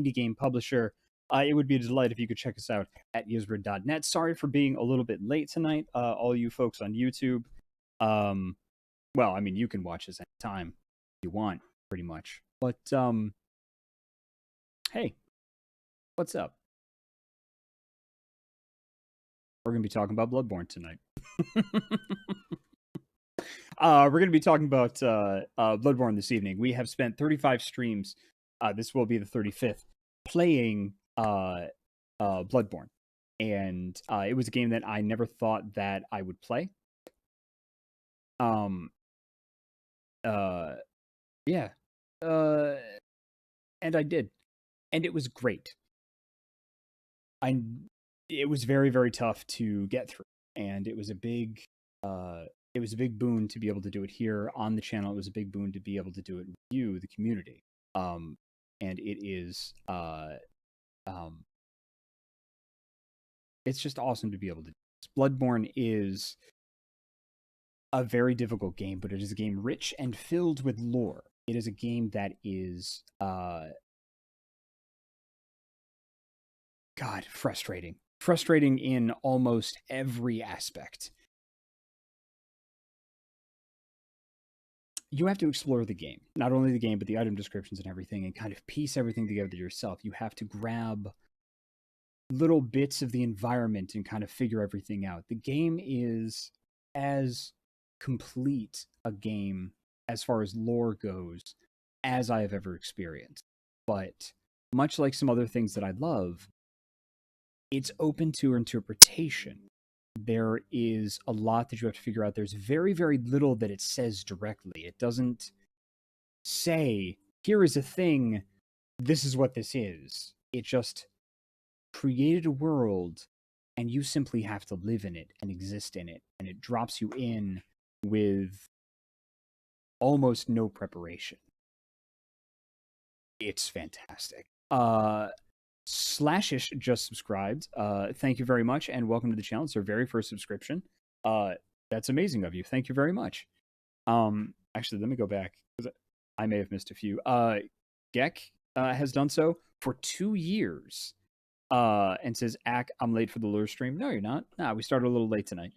indie game publisher. It would be a delight if you could check us out at yizbrid.net. Sorry for being a little bit late tonight, all you folks on YouTube. Well, I mean, you can watch this anytime you want, pretty much. But hey, what's up? We're gonna be talking about Bloodborne tonight. We're going to be talking about Bloodborne this evening. We have spent 35 streams. This will be the 35th playing Bloodborne, and it was a game that I never thought that I would play. Yeah, and I did, and it was great. It was very, very tough to get through, and it was a big boon to be able to do it here on the channel. It was a big boon to be able to do it with you, the community. And it is it's just awesome to be able to do this. Bloodborne is a very difficult game, but it is a game rich and filled with lore. It is a game that is frustrating. Frustrating in almost every aspect. You have to explore the game, not only the game, but the item descriptions and everything, and kind of piece everything together yourself. You have to grab little bits of the environment and kind of figure everything out. The game is as complete a game as far as lore goes as I have ever experienced. But much like some other things that I love, it's open to interpretation. There is a lot that you have to figure out. There's very, very little that it says directly. It doesn't say, here is a thing, this is what this is. It just created a world, and you simply have to live in it and exist in it. And it drops you in with almost no preparation. It's fantastic. Slashish just subscribed. Thank you very much, and welcome to the channel. It's our very first subscription. That's amazing of you. Thank you very much. Actually, let me go back, because I may have missed a few. Gek has done so for 2 years, and says, "Ack, I'm late for the lure stream." No, you're not. Nah, we started a little late tonight.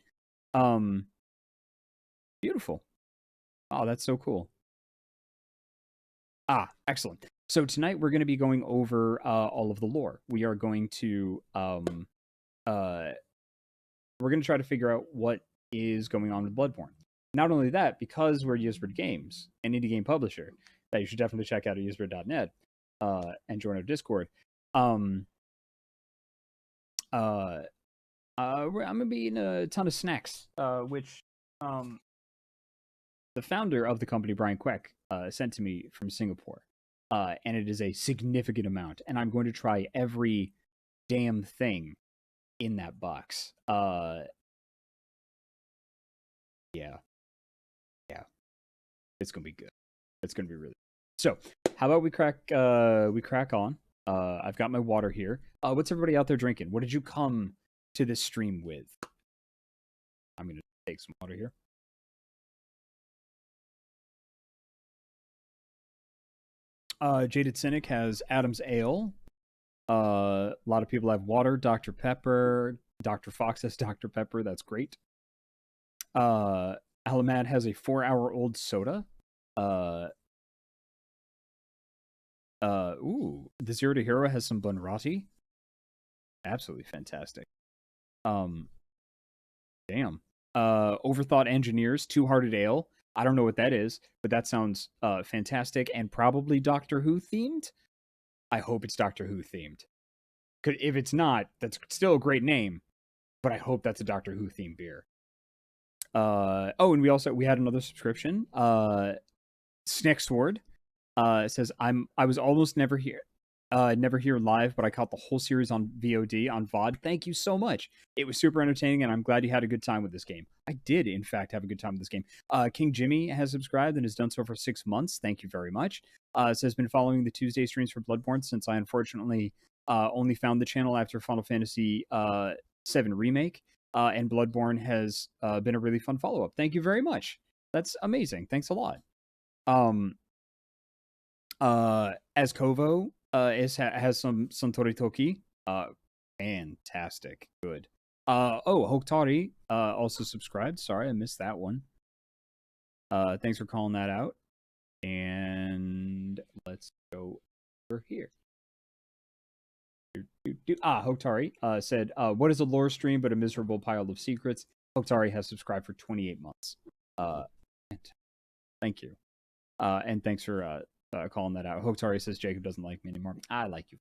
Beautiful. Oh, that's so cool. Excellent. So tonight we're going to be going over all of the lore. We are going to we're going to try to figure out what is going on with Bloodborne. Not only that, because we're Yizbrid Games, an indie game publisher, that you should definitely check out at yizbrid.net and join our Discord. I'm going to be eating a ton of snacks, which the founder of the company, Brian Queck, sent to me from Singapore. And it is a significant amount, and I'm going to try every damn thing in that box. Yeah, it's gonna be good. It's gonna be really good. So, how about we crack on? I've got my water here. What's everybody out there drinking? What did you come to this stream with? I'm gonna take some water here. Jaded Cynic has Adam's Ale. A lot of people have water. Dr. Pepper. Dr. Fox has Dr. Pepper. That's great. Alamad has a 4-hour-old soda. Ooh, the Zero to Hero has some Bunrati. Absolutely fantastic. Damn. Overthought Engineers, Two-Hearted Ale. I don't know what that is, but that sounds fantastic and probably Doctor Who themed. I hope it's Doctor Who themed. If it's not, that's still a great name, but I hope that's a Doctor Who themed beer. Oh, and we had another subscription. Snick Sword says, I was almost never here live, but I caught the whole series on VOD on VOD. Thank you so much. It was super entertaining, and I'm glad you had a good time with this game. I did, in fact, have a good time with this game. King Jimmy has subscribed and has done so for 6 months. Thank you very much. Says, been following the Tuesday streams for Bloodborne since I unfortunately only found the channel after Final Fantasy VII Remake, and Bloodborne has been a really fun follow-up. Thank you very much. That's amazing. Thanks a lot. As Kovo has some Toritoki. Fantastic. Good. Hoktari also subscribed. Sorry, I missed that one. Thanks for calling that out. And let's go over here. Hoktari said, what is a lore stream but a miserable pile of secrets? Hoktari has subscribed for 28 months. Thank you. And thanks for calling that out. Hoktari says Jacob doesn't like me anymore. I like you.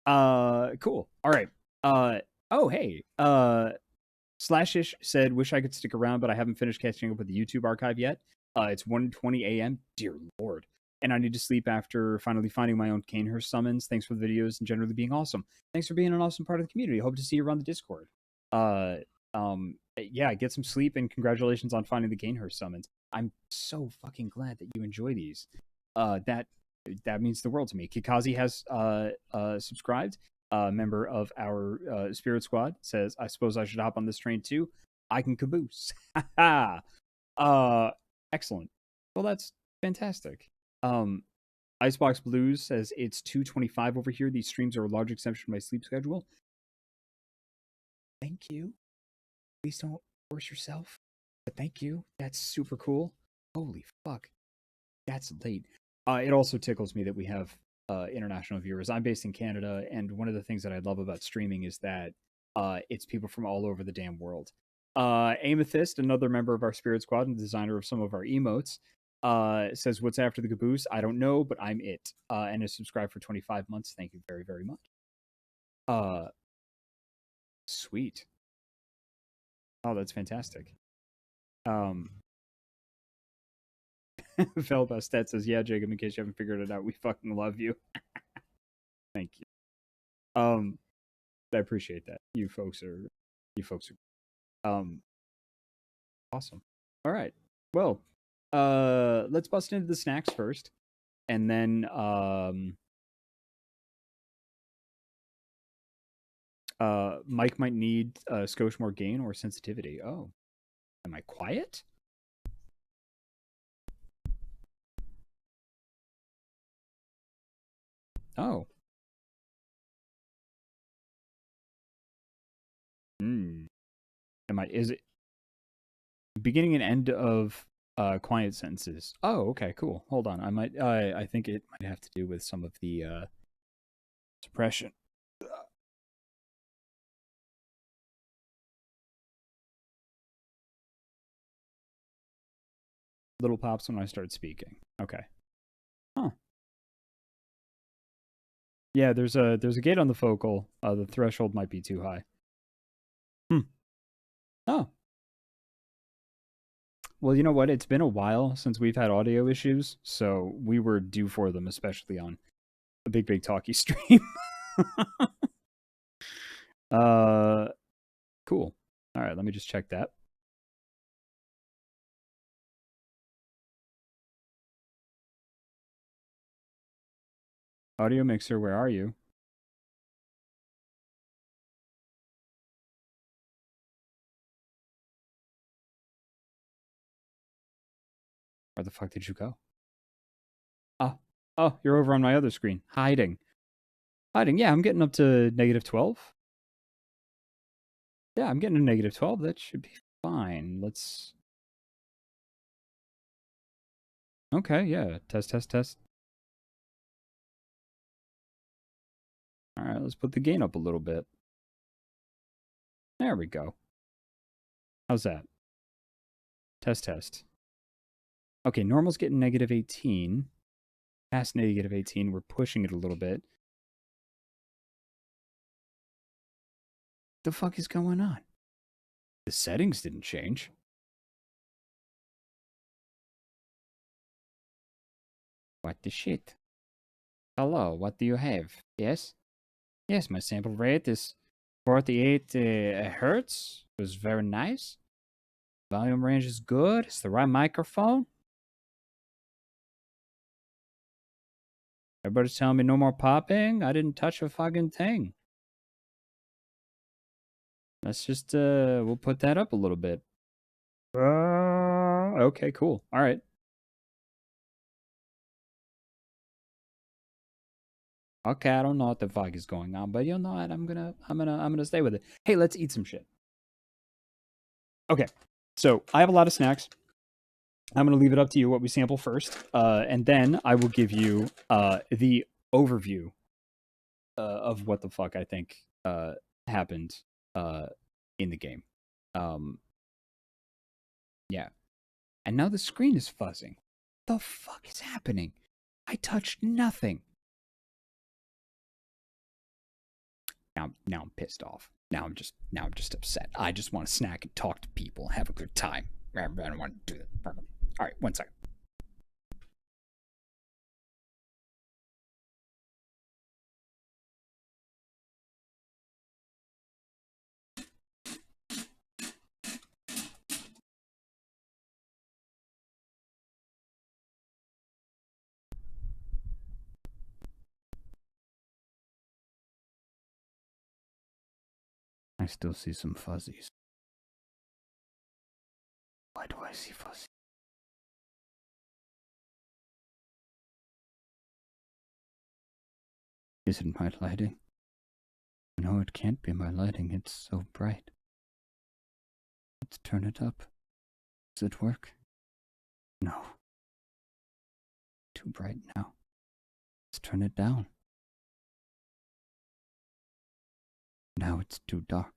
Cool. All right. Hey. Slashish said, wish I could stick around, but I haven't finished catching up with the YouTube archive yet. It's 1:20 a.m. Dear Lord. And I need to sleep after finally finding my own Canehurst summons. Thanks for the videos and generally being awesome. Thanks for being an awesome part of the community. Hope to see you around the Discord. Yeah, get some sleep and congratulations on finding the Canehurst summons. I'm so fucking glad that you enjoy these. That means the world to me. Kikazi has subscribed. Member of our Spirit Squad says, I suppose I should hop on this train too. I can caboose. Excellent. Well, that's fantastic. Icebox Blues says it's 2:25 over here. These streams are a large exception to my sleep schedule. Thank you. Please don't force yourself. But thank you. That's super cool. Holy fuck. That's late. It also tickles me that we have international viewers. I'm based in Canada, and one of the things that I love about streaming is that it's people from all over the damn world. Amethyst, another member of our Spirit Squad and designer of some of our emotes, says, what's after the caboose? I don't know, but I'm it. And is subscribed for 25 months. Thank you very, very much. Sweet. Oh, that's fantastic. Felbastet says, yeah, Jacob, in case you haven't figured it out, we fucking love you. Thank you. I appreciate that. You folks are awesome. All right. Well, let's bust into the snacks first. And then Mike might need skosh more gain or sensitivity. Oh. Am I quiet? Oh. Is it beginning and end of quiet sentences? Oh, okay, cool. Hold on. I think it might have to do with some of the suppression. Little pops when I start speaking. Okay. Huh. Yeah, there's a gate on the focal. The threshold might be too high. Oh. Well, you know what? It's been a while since we've had audio issues, so we were due for them, especially on a big talkie stream. Cool. All right, let me just check that. Audio mixer, where are you? Where the fuck did you go? Oh, you're over on my other screen. Hiding. Yeah, I'm getting up to -12. Yeah, I'm getting to -12. That should be fine. Let's... Okay, yeah. Test. All right, let's put the gain up a little bit. There we go. How's that? Test. Okay, normal's getting -18. Past -18, we're pushing it a little bit. The fuck is going on? The settings didn't change. What the shit? Hello, what do you have? Yes? Yes, my sample rate is 48 hertz. It was very nice. Volume range is good. It's the right microphone. Everybody's telling me no more popping. I didn't touch a fucking thing. Let's just, we'll put that up a little bit. Okay, cool. All right. Okay, I don't know what the fuck is going on, but you know what? I'm gonna stay with it. Hey, let's eat some shit. Okay, so I have a lot of snacks. I'm gonna leave it up to you what we sample first, and then I will give you the overview of what the fuck I think happened in the game. Um, yeah, and now the screen is fuzzing. The fuck is happening? I touched nothing. Now I'm pissed off. Now I'm just upset. I just want to snack and talk to people, have a good time. I don't want to do that. All right, 1 second. I still see some fuzzies. Why do I see fuzzies? Is it my lighting? No, it can't be my lighting. It's so bright. Let's turn it up. Does it work? No. Too bright now. Let's turn it down. Now it's too dark.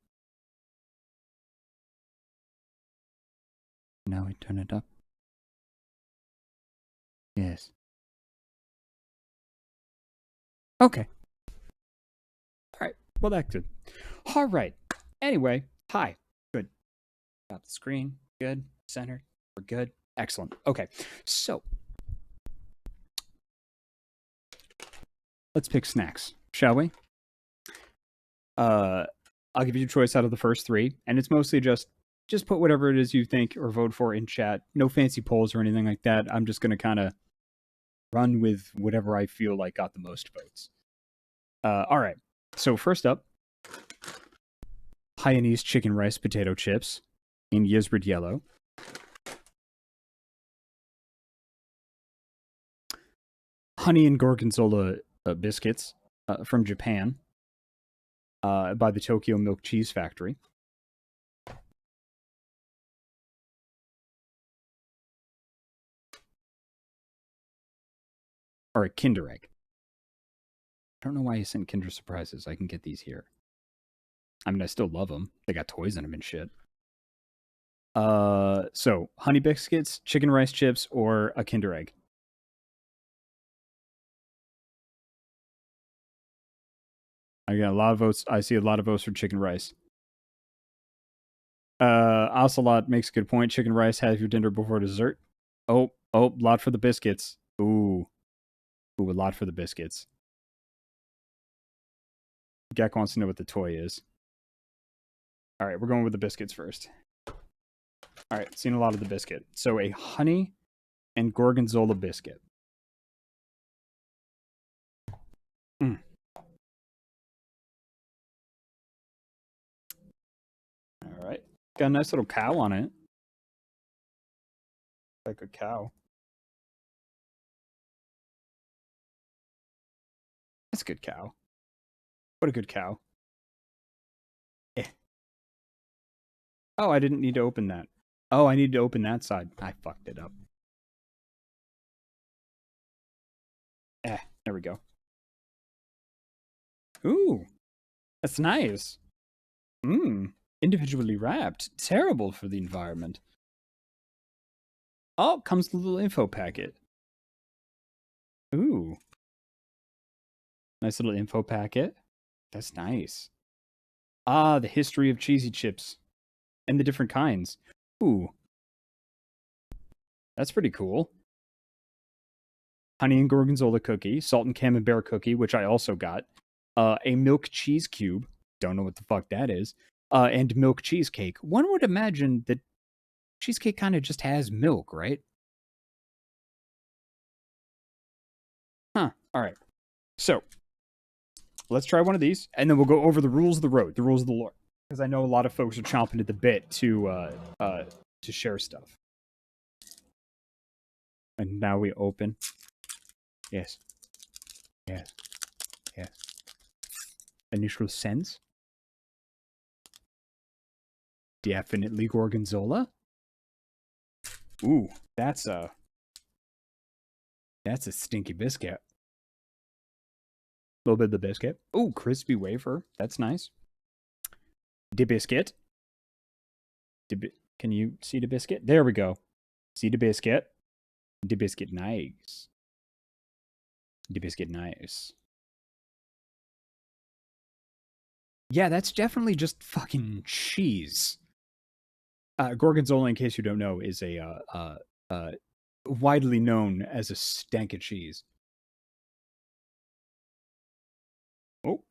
Now we turn it up. Yes. Okay. Alright. Well, that's good. Alright. Anyway, hi. Good. Got the screen. Good. Centered. We're good. Excellent. Okay. So, let's pick snacks, shall we? I'll give you a choice out of the first three, and it's mostly just put whatever it is you think or vote for in chat. No fancy polls or anything like that. I'm just gonna kind of run with whatever I feel like got the most votes. All right. So first up, Hainanese chicken rice potato chips in Yizrid yellow. Honey and gorgonzola biscuits from Japan by the Tokyo Milk Cheese Factory. Or a Kinder Egg. I don't know why you sent Kinder Surprises. I can get these here. I mean, I still love them. They got toys in them and shit. So honey biscuits, chicken rice chips, or a Kinder Egg. I got a lot of votes. I see a lot of votes for chicken rice. Ocelot makes a good point. Chicken rice, have your dinner before dessert. Oh, lot for the biscuits. Ooh, a lot for the biscuits. Gek wants to know what the toy is. All right, we're going with the biscuits first. All right, seen a lot of the biscuit. So a honey and gorgonzola biscuit. Mm. All right, got a nice little cow on it. Like a cow. That's a good cow. What a good cow. Eh. Oh, I didn't need to open that. Oh, I need to open that side. I fucked it up. There we go. Ooh, that's nice. Individually wrapped. Terrible for the environment. Oh, comes the little info packet. Ooh. Nice little info packet. That's nice. Ah, the history of cheesy chips. And the different kinds. Ooh. That's pretty cool. Honey and gorgonzola cookie. Salt and camembert cookie, which I also got. A milk cheese cube. Don't know what the fuck that is. And milk cheesecake. One would imagine that cheesecake kind of just has milk, right? Huh. All right. So, let's try one of these, and then we'll go over the rules of the road, the rules of the lore, because I know a lot of folks are chomping at the bit to share stuff. And now we open. Yes. Yes. Yeah. Initial sense? Definitely gorgonzola. Ooh, that's a stinky biscuit. A little bit of the biscuit. Ooh, crispy wafer. That's nice. The biscuit. Can you see the biscuit? There we go. See the biscuit. The biscuit nice. The biscuit nice. Yeah, that's definitely just fucking cheese. Gorgonzola, in case you don't know, is a widely known as a stank of cheese. Oh.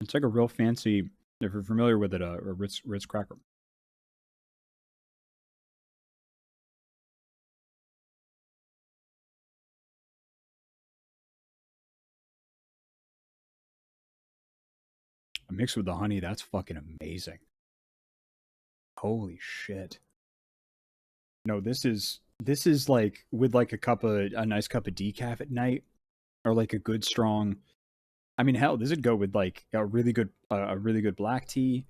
It's like a real fancy, if you're familiar with it, a Ritz cracker. Mixed with the honey, that's fucking amazing. Holy shit. No, this is like with like a nice cup of decaf at night, or like a good strong. I mean, hell, this would go with like a really good black tea.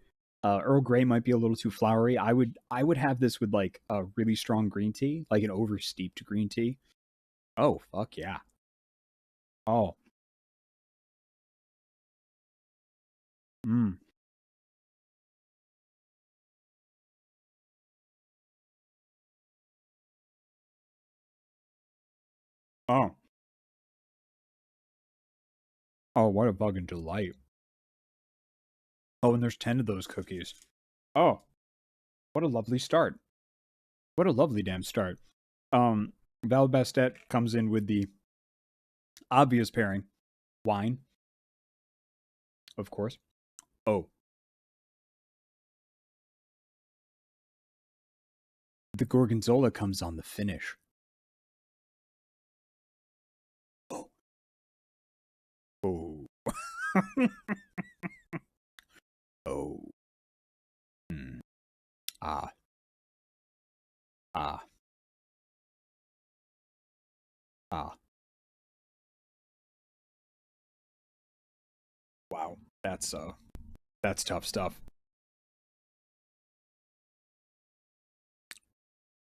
Earl Grey might be a little too flowery. I would have this with like a really strong green tea, like an oversteeped green tea. Oh fuck yeah. Oh. Mm. Oh. Oh, what a fucking delight. Oh, and there's 10 of those cookies. Oh, what a lovely start. What a lovely damn start. Val Bastet comes in with the obvious pairing. Wine. Of course. Oh. The Gorgonzola comes on the finish. Oh. Oh. Oh. Mm. Ah. Ah. Ah. Wow. That's tough stuff.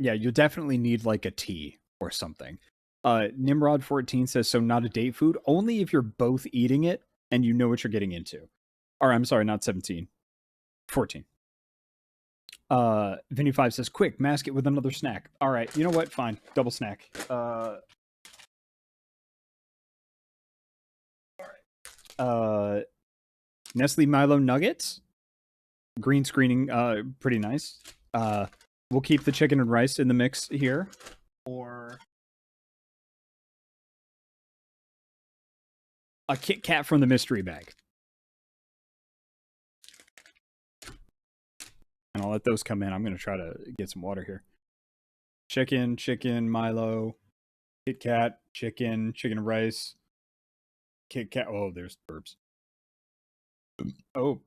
Yeah, you'll definitely need like a tea or something. Nimrod 14 says, so not a date food, only if you're both eating it and you know what you're getting into. Or I'm sorry, not 17. 14. Vinny 5 says, quick, mask it with another snack. All right, you know what? Fine. Double snack. Nestle Milo Nuggets. Green screening, pretty nice. We'll keep the chicken and rice in the mix here. Or a Kit Kat from the mystery bag. And I'll let those come in. I'm going to try to get some water here. Chicken, Milo, Kit Kat, chicken and rice. Kit Kat. Oh, there's burps. Oh.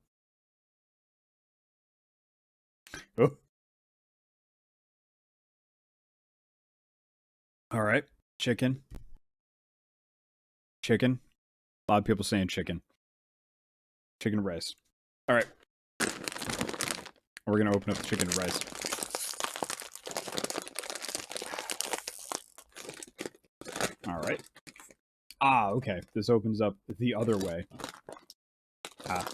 Oh. All right. Chicken. A lot of people saying chicken. Chicken and rice. All right. We're going to open up the chicken and rice. All right. Ah, okay. This opens up the other way. Ah.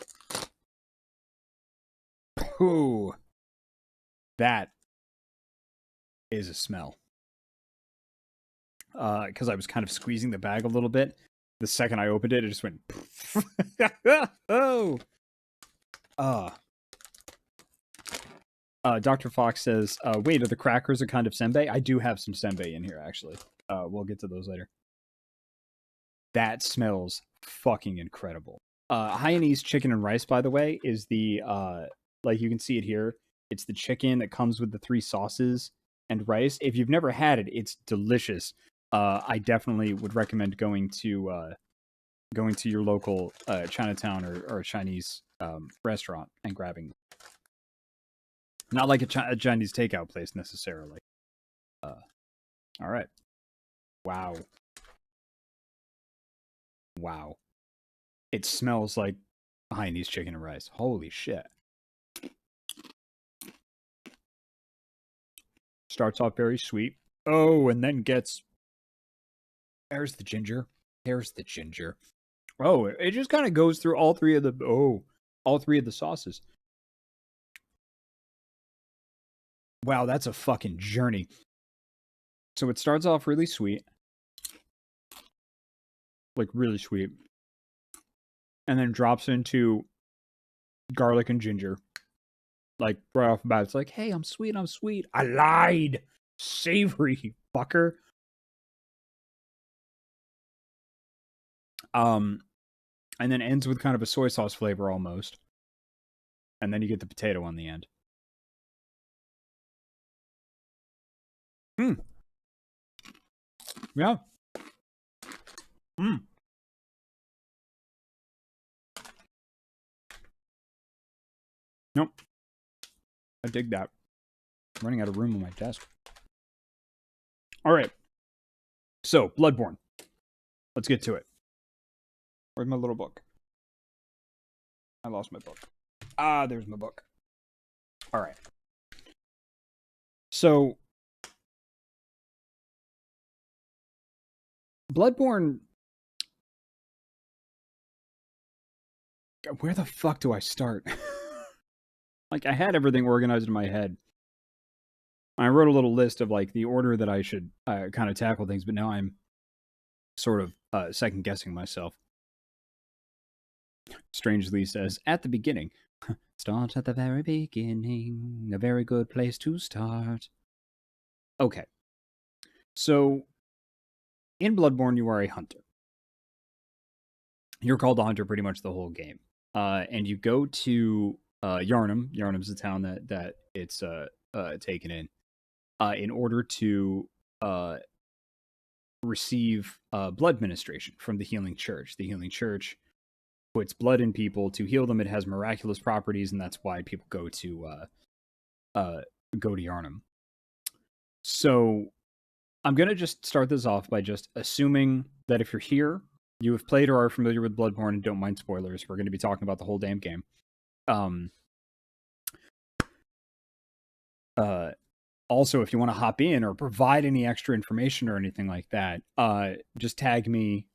Ooh. That is a smell. Because I was kind of squeezing the bag a little bit. The second I opened it, it just went. Oh. Dr. Fox says, wait, are the crackers a kind of senbei? I do have some senbei in here, actually. We'll get to those later. That smells fucking incredible. Hainanese chicken and rice, by the way, is the, like you can see it here. It's the chicken that comes with the 3 sauces and rice. If you've never had it, it's delicious. I definitely would recommend going to your local Chinatown or Chinese restaurant and grabbing. Not like a Chinese takeout place necessarily. All right. Wow. Wow. It smells like Chinese chicken and rice. Holy shit. Starts off very sweet. Oh, and then gets. There's the ginger. There's the ginger. Oh, it just kind of goes through all three of the. Oh, all three of the sauces. Wow, that's a fucking journey. So it starts off really sweet. Like really sweet. And then drops into garlic and ginger. Like right off the bat, it's like, hey, I'm sweet, I'm sweet. I lied. Savory, fucker. And then ends with kind of a soy sauce flavor almost. And then you get the potato on the end. Hmm. Yeah. Hmm. Nope. I dig that. I'm running out of room on my desk. All right. So, Bloodborne. Let's get to it. Where's my little book? I lost my book. Ah, there's my book. All right. So, Bloodborne. Where the fuck do I start? Like, I had everything organized in my head. I wrote a little list of like the order that I should kind of tackle things, but now I'm sort of second guessing myself. Strangely says at the beginning. Start at the very beginning. A very good place to start. Okay. So, in Bloodborne, you are a hunter. You're called the hunter pretty much the whole game. And you go to Yharnam. Yharnam's the town that it's taken in order to receive blood ministration from the Healing Church. The Healing Church puts blood in people to heal them. It has miraculous properties, and that's why people go to Yharnam. So I'm gonna just start this off by just assuming that if you're here, you have played or are familiar with Bloodborne and don't mind spoilers. We're going to be talking about the whole damn game. Also, if you want to hop in or provide any extra information or anything like that, just tag me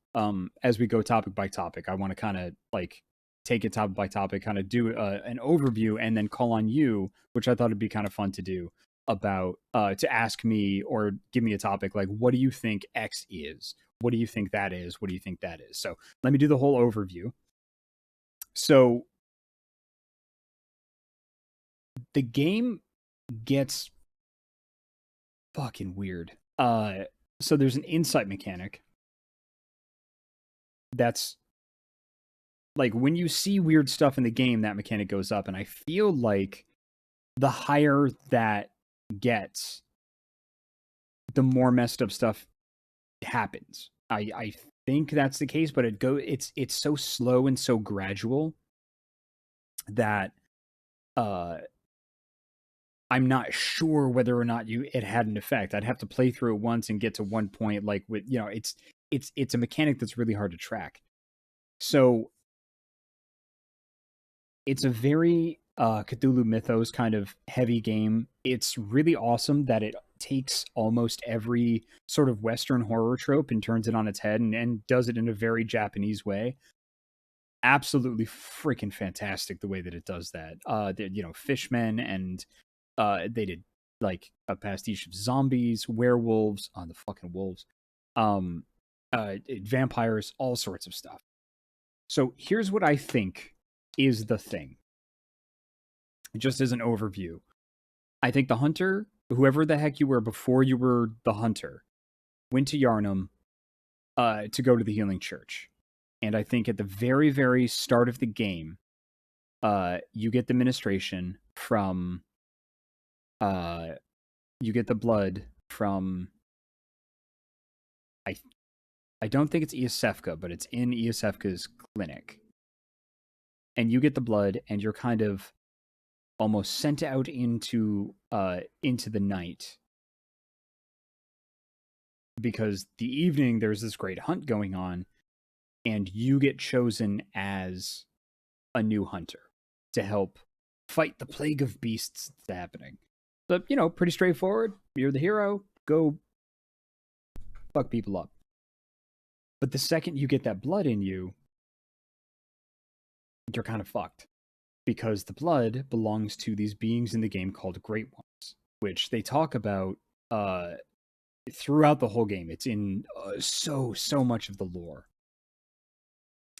as we go topic by topic. I want to kind of like take it topic by topic, kind of do an overview, and then call on you, which I thought would be kind of fun to do, about to ask me or give me a topic like, what do you think X is? What do you think that is? What do you think that is? So let me do the whole overview. So the game gets fucking weird. So there's an insight mechanic that's like when you see weird stuff in the game, that mechanic goes up, and I feel like the higher that gets, the more messed up stuff happens. I think that's the case, but it's so slow and so gradual that I'm not sure whether or not it had an effect. I'd have to play through it once and get to one point. Like with it's a mechanic that's really hard to track. So it's a very Cthulhu Mythos kind of heavy game. It's really awesome that it takes almost every sort of Western horror trope and turns it on its head and does it in a very Japanese way. Absolutely freaking fantastic the way that it does that. Fishmen, and they did like a pastiche of zombies, werewolves, on the fucking wolves, vampires, all sorts of stuff. So here's what I think is the thing. Just as an overview, I think the hunter, whoever the heck you were before you were the hunter, went to Yharnam to go to the Healing Church. And I think at the very, very start of the game, you get the ministration from, you get the blood from, I don't think it's Iosefka, but it's in Iosefka's clinic. And you get the blood, and you're kind of almost sent out into the night because the evening there's this great hunt going on, and you get chosen as a new hunter to help fight the plague of beasts that's happening. But, pretty straightforward. You're the hero. Go fuck people up. But the second you get that blood in you, you're kind of fucked. Because the blood belongs to these beings in the game called Great Ones, which they talk about throughout the whole game. It's in so much of the lore.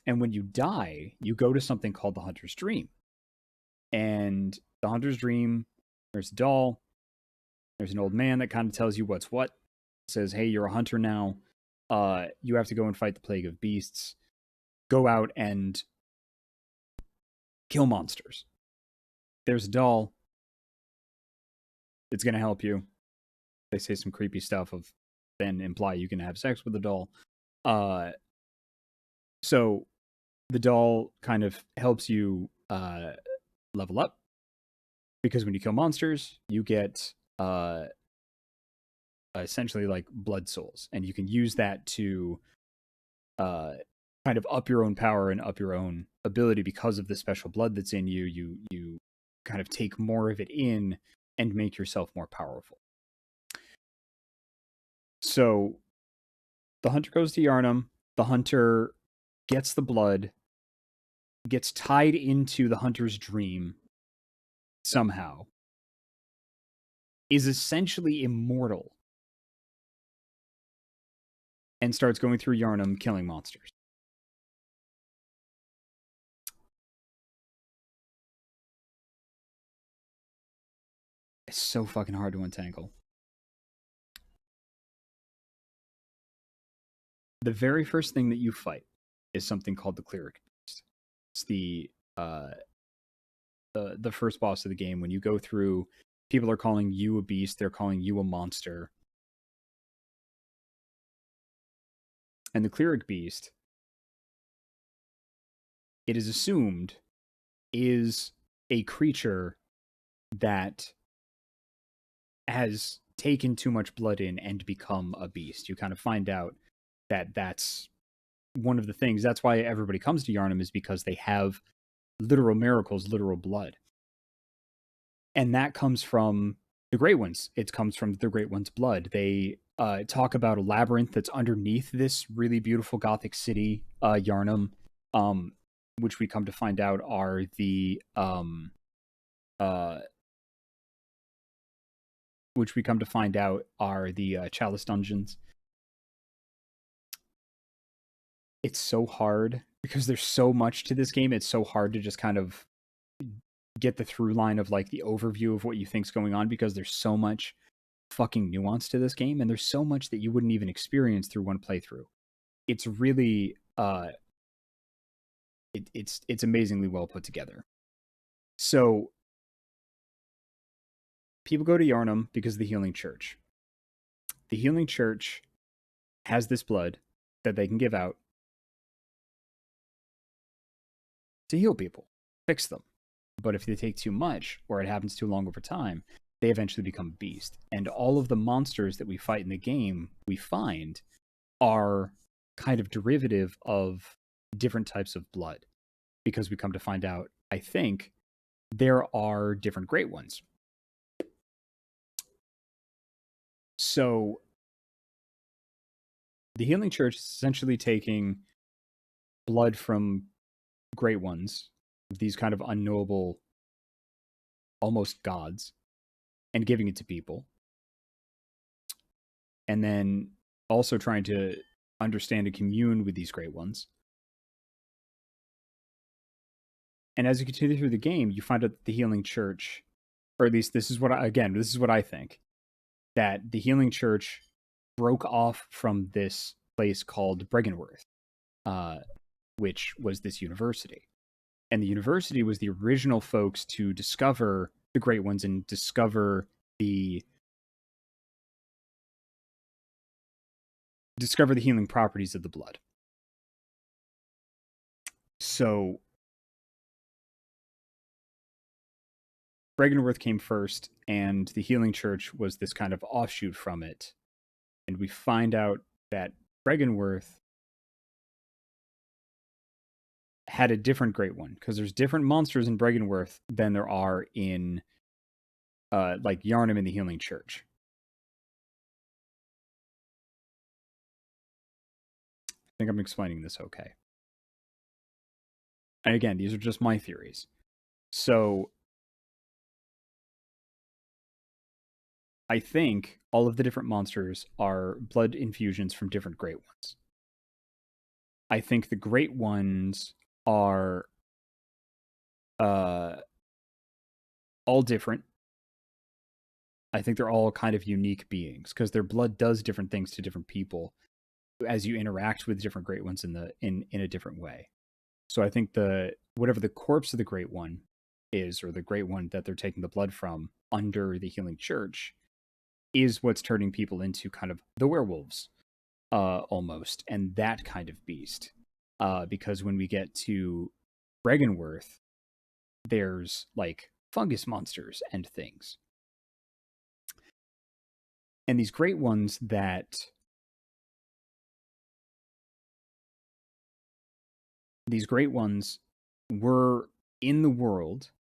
And when you die, you go to something called the Hunter's Dream. And the Hunter's Dream, there's a doll, there's an old man that kind of tells you what's what. Says, hey, you're a hunter now. You have to go and fight the plague of beasts. Go out and kill monsters. There's a doll. It's going to help you. They say some creepy stuff of then imply you can have sex with the doll. So the doll kind of helps you level up, because when you kill monsters, you get essentially like blood souls, and you can use that to kind of up your own power and up your own ability because of the special blood that's in you. You kind of take more of it in and make yourself more powerful. So the hunter goes to Yharnam. The hunter gets the blood, gets tied into the hunter's dream somehow, is essentially immortal, and starts going through Yharnam killing monsters. It's so fucking hard to untangle. The very first thing that you fight is something called the Cleric Beast. It's the first boss of the game. When you go through, people are calling you a beast, they're calling you a monster. And the Cleric Beast, it is assumed, is a creature that has taken too much blood in and become a beast. You kind of find out that that's one of the things. That's why everybody comes to Yharnam, is because they have literal miracles, literal blood. And that comes from the Great Ones. It comes from the Great Ones' blood. They talk about a labyrinth that's underneath this really beautiful Gothic city, Yharnam, which we come to find out are the Chalice Dungeons. It's so hard because there's so much to this game. It's so hard to just kind of get the through line of like the overview of what you think's going on, because there's so much fucking nuance to this game, and there's so much that you wouldn't even experience through one playthrough. It's really it's amazingly well put together. So people go to Yharnam because of the Healing Church. The Healing Church has this blood that they can give out to heal people, fix them. But if they take too much, or it happens too long over time, they eventually become a beast. And all of the monsters that we fight in the game, we find, are kind of derivative of different types of blood. Because we come to find out, I think, there are different Great Ones. So the Healing Church is essentially taking blood from Great Ones, these kind of unknowable, almost gods, and giving it to people. And then also trying to understand and commune with these Great Ones. And as you continue through the game, you find out that the Healing Church, or at least this is what I think, that the Healing Church broke off from this place called Bregenworth, which was this university. And the university was the original folks to discover the Great Ones and discover the healing properties of the blood. So Bregenworth came first, and the Healing Church was this kind of offshoot from it and we find out that Bregenworth had a different Great One, because there's different monsters in Bregenworth than there are in like Yharnam in the Healing Church. I think I'm explaining this okay. And again, these are just my theories. So I think all of the different monsters are blood infusions from different Great Ones. I think the Great Ones are all different. I think they're all kind of unique beings because their blood does different things to different people as you interact with different Great Ones in a different way. So I think whatever the corpse of the Great One is, or the Great One that they're taking the blood from under the Healing Church, is what's turning people into kind of the werewolves, almost, and that kind of beast. Because when we get to Bregenworth, there's like fungus monsters and things. And these Great Ones were in the world,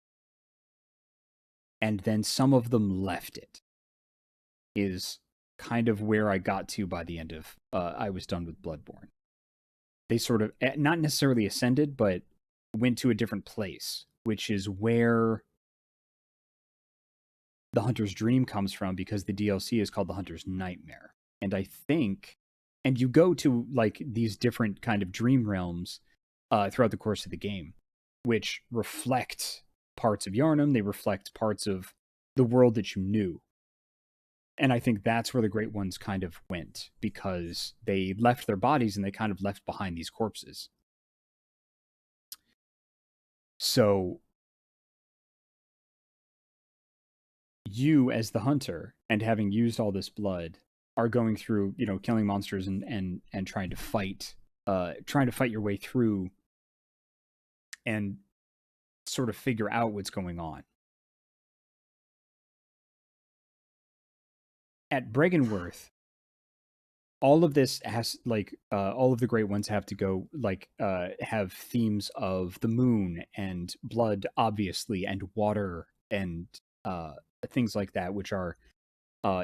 and then some of them left it, is kind of where I got to by the end of I was done with Bloodborne. They sort of, not necessarily ascended, but went to a different place, which is where the Hunter's Dream comes from, because the DLC is called the Hunter's Nightmare. And I think, and you go to like these different kind of dream realms throughout the course of the game, which reflect parts of Yharnam. They reflect parts of the world that you knew. And I think that's where the Great Ones kind of went, because they left their bodies and they kind of left behind these corpses. So you, as the hunter, and having used all this blood, are going through, killing monsters and trying to fight your way through and sort of figure out what's going on. At Bregenworth, all of this has all of the Great Ones have to go have themes of the moon and blood, obviously, and water and things like that, which are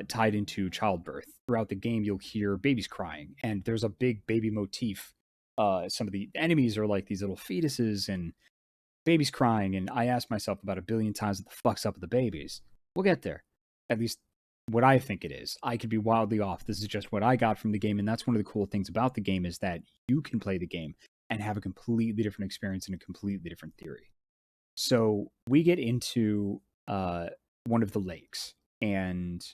tied into childbirth. Throughout the game, you'll hear babies crying, and there's a big baby motif. Some of the enemies are like these little fetuses and babies crying, and I ask myself about 1 billion times what the fuck's up with the babies. We'll get there. At least what I think it is. I could be wildly off. This is just what I got from the game, and that's one of the cool things about the game, is that you can play the game and have a completely different experience and a completely different theory. So we get into one of the lakes, and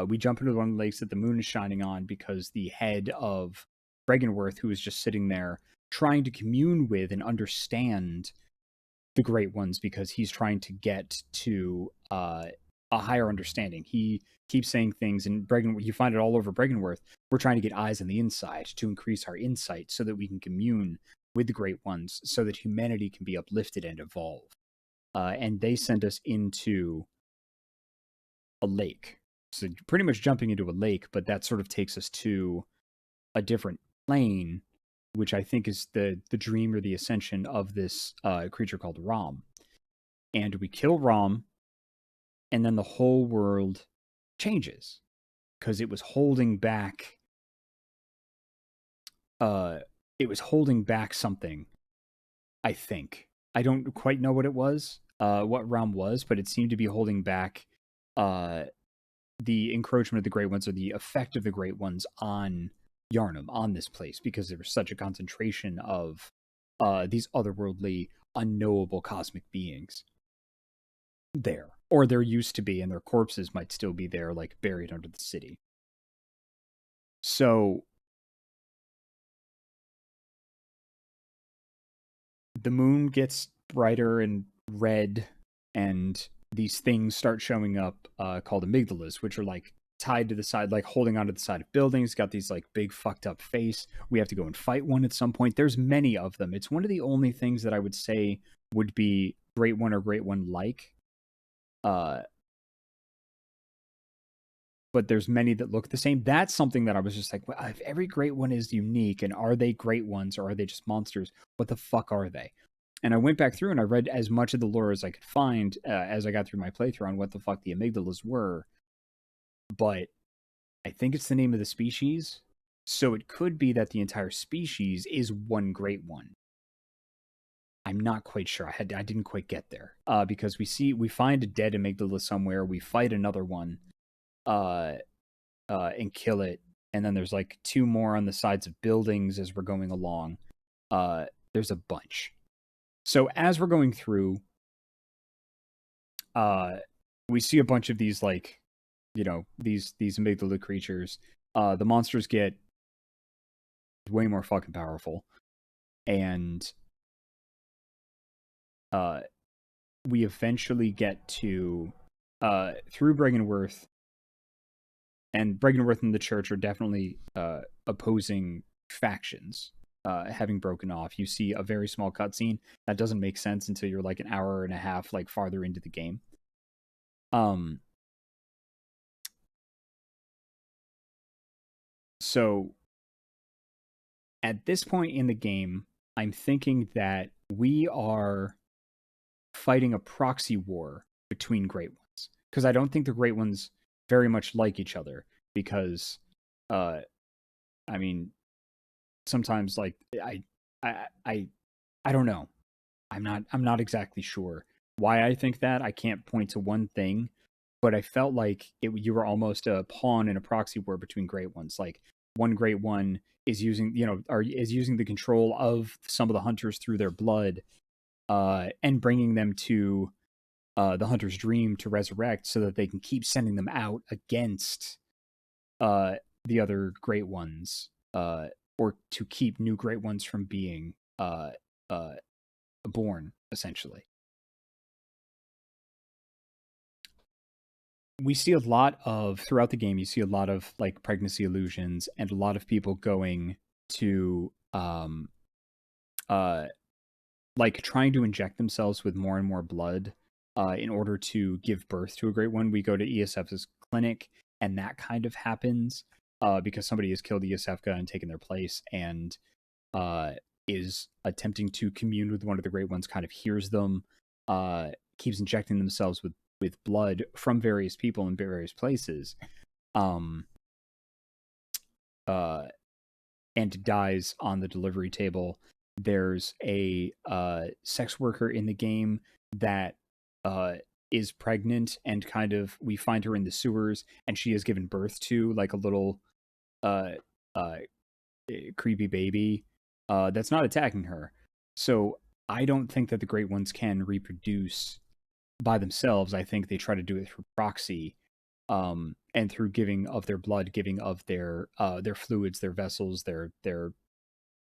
we jump into one of the lakes that the moon is shining on, because the head of Bregenworth, who is just sitting there trying to commune with and understand the Great Ones, because he's trying to get to a higher understanding. He keeps saying things, and you find it all over Bregenworth. We're trying to get eyes on the inside to increase our insight so that we can commune with the Great Ones, so that humanity can be uplifted and evolve. And they send us into a lake. So pretty much jumping into a lake, but that sort of takes us to a different plane, which I think is the dream or the ascension of this creature called Rom. And we kill Rom, and then the whole world changes, because it was holding back something, I think. I don't quite know what it was, what Rom was, but it seemed to be holding back the encroachment of the Great Ones, or the effect of the Great Ones on Yharnam, on this place, because there was such a concentration of these otherworldly, unknowable cosmic beings there. Or there used to be, and their corpses might still be there, like buried under the city. So the moon gets brighter and red, and these things start showing up called amygdalas, which are like tied to the side, like holding onto the side of buildings, got these like big fucked up face. We have to go and fight one at some point. There's many of them. It's one of the only things that I would say would be Great One or Great One like. but there's many that look the same. That's something that I was just like, well, if every great one is unique, and are they great ones or are they just monsters? What the fuck are they? And I went back through and I read as much of the lore as I could find as I got through my playthrough on what the fuck the amygdalas were. But I think it's the name of the species. So it could be that the entire species is one great one. I'm not quite sure. I didn't quite get there because we find a dead amygdala somewhere. We fight another one and kill it, and then there's like two more on the sides of buildings as we're going along. There's a bunch. So as we're going through, we see a bunch of these like, these amygdala creatures. The monsters get way more fucking powerful, and we eventually get to through Breggenworth, and Breggenworth and the church are definitely opposing factions. Having broken off, you see a very small cutscene that doesn't make sense until you're like an hour and a half like farther into the game. So at this point in the game, I'm thinking that we are fighting a proxy war between Great Ones, because I don't think the Great Ones very much like each other, because I mean, sometimes like I don't know. I'm not exactly sure why I think that. I can't point to one thing, but I felt like you were almost a pawn in a proxy war between Great Ones. Like one Great One is using, is using the control of some of the hunters through their blood, and bringing them to the hunter's dream to resurrect, so that they can keep sending them out against the other Great Ones, or to keep new Great Ones from being born, essentially. We see a lot of, throughout the game, you see a lot of like pregnancy illusions and a lot of people going to like trying to inject themselves with more and more blood in order to give birth to a Great One. We go to ESF's clinic, and that kind of happens because somebody has killed ESFka and taken their place, and is attempting to commune with one of the Great Ones, kind of hears them, keeps injecting themselves with blood from various people in various places, and dies on the delivery table. There's a sex worker in the game that is pregnant, and kind of we find her in the sewers, and she has given birth to like a little creepy baby that's not attacking her. So I don't think that the Great Ones can reproduce by themselves. I think they try to do it through proxy, and through giving of their blood, giving of their fluids, their vessels, their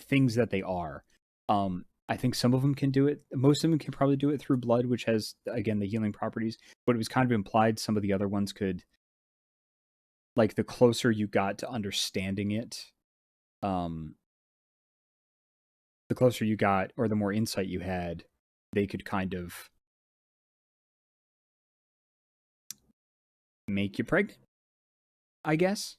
things that they are. I think some of them can do it. Most of them can probably do it through blood, which has, again, the healing properties. But it was kind of implied some of the other ones could, like, the closer you got to understanding it, the closer you got, or the more insight you had, they could kind of make you pregnant, I guess.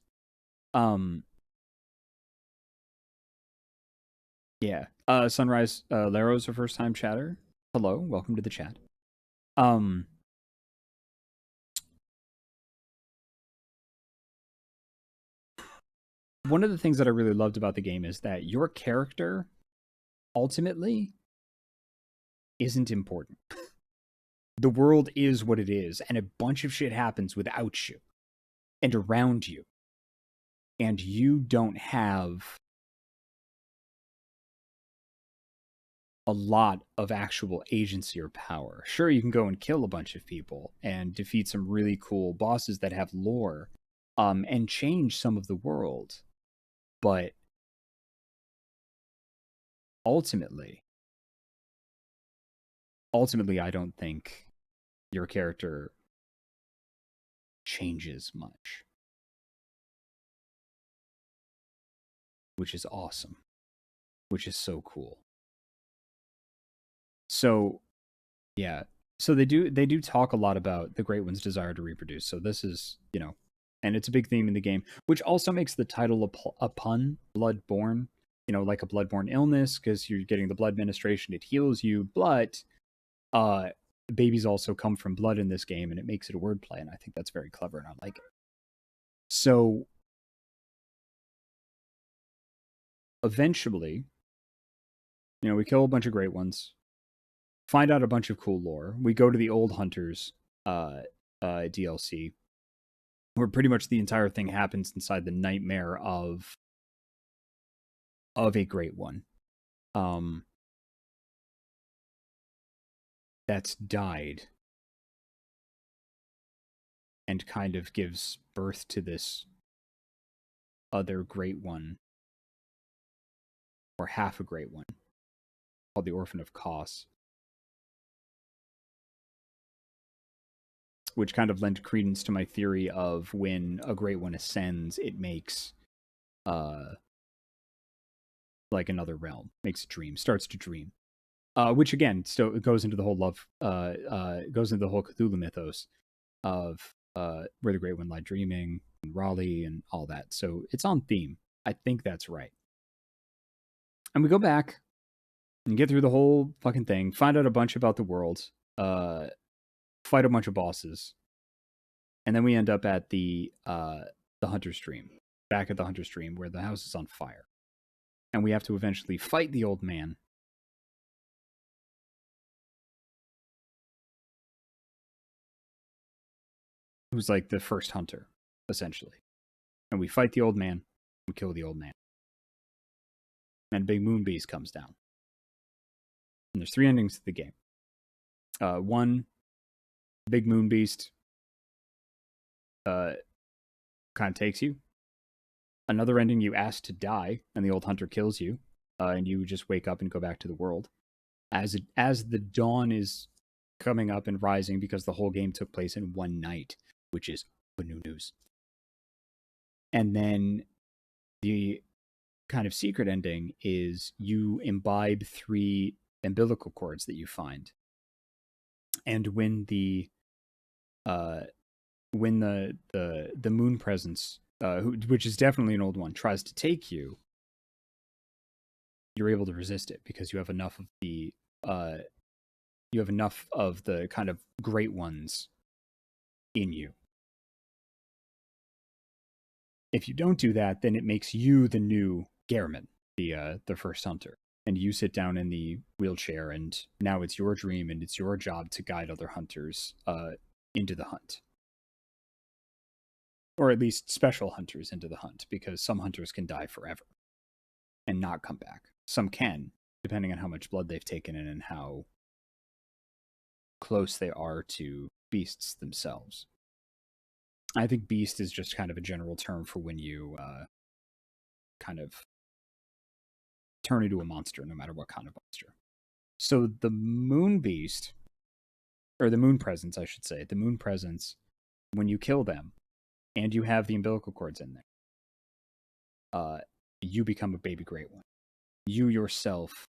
Yeah. Sunrise Laro's a first time chatter. Hello, welcome to the chat. One of the things that I really loved about the game is that your character ultimately isn't important. The world is what it is, and a bunch of shit happens without you and around you, and you don't have a lot of actual agency or power. Sure, you can go and kill a bunch of people and defeat some really cool bosses that have lore, and change some of the world, but ultimately, I don't think your character changes much, which is awesome, which is so cool. So, yeah. So they do talk a lot about the Great One's desire to reproduce. So this is, And it's a big theme in the game, which also makes the title a pun, Bloodborne, like a bloodborne illness, because you're getting the blood ministration, it heals you, but babies also come from blood in this game, and it makes it a wordplay, and I think that's very clever, and I like it. So eventually, we kill a bunch of great ones, find out a bunch of cool lore. We go to the Old Hunters DLC, where pretty much the entire thing happens inside the nightmare of a great one. That's died and kind of gives birth to this other great one, or half a great one, called the Orphan of Kos, which kind of lent credence to my theory of when a great one ascends, it makes like another realm, makes a dream, starts to dream. Which again, still goes into the whole goes into the whole Cthulhu mythos of where the Great One lie dreaming, and Raleigh, and all that. So it's on theme. I think that's right. And we go back and get through the whole fucking thing, find out a bunch about the world, fight a bunch of bosses, and then we end up at the Hunter's Dream, back at the Hunter's Dream, where the house is on fire, and we have to eventually fight the old man. Who's like the first hunter, essentially. And we fight the old man, we kill the old man. And Big Moon Beast comes down. And there's 3 endings to the game. One, Big Moon Beast kind of takes you. Another ending, you ask to die, and the old hunter kills you, and you just wake up and go back to the world. As the dawn is coming up and rising, because the whole game took place in one night, which is new news. And then the kind of secret ending is you imbibe 3 umbilical cords that you find. And when the moon presence, which is definitely an old one, tries to take you, you're able to resist it because you have enough of the kind of great ones in you. If you don't do that, then it makes you the new Gehrman, the first hunter. And you sit down in the wheelchair, and now it's your dream, and it's your job to guide other hunters into the hunt. Or at least special hunters into the hunt, because some hunters can die forever and not come back. Some can, depending on how much blood they've taken in and how close they are to beasts themselves. I think beast is just kind of a general term for when you kind of turn into a monster, no matter what kind of monster. So the moon beast, or the moon presence, I should say, the moon presence, when you kill them, and you have the umbilical cords in there, you become a baby great one. You yourself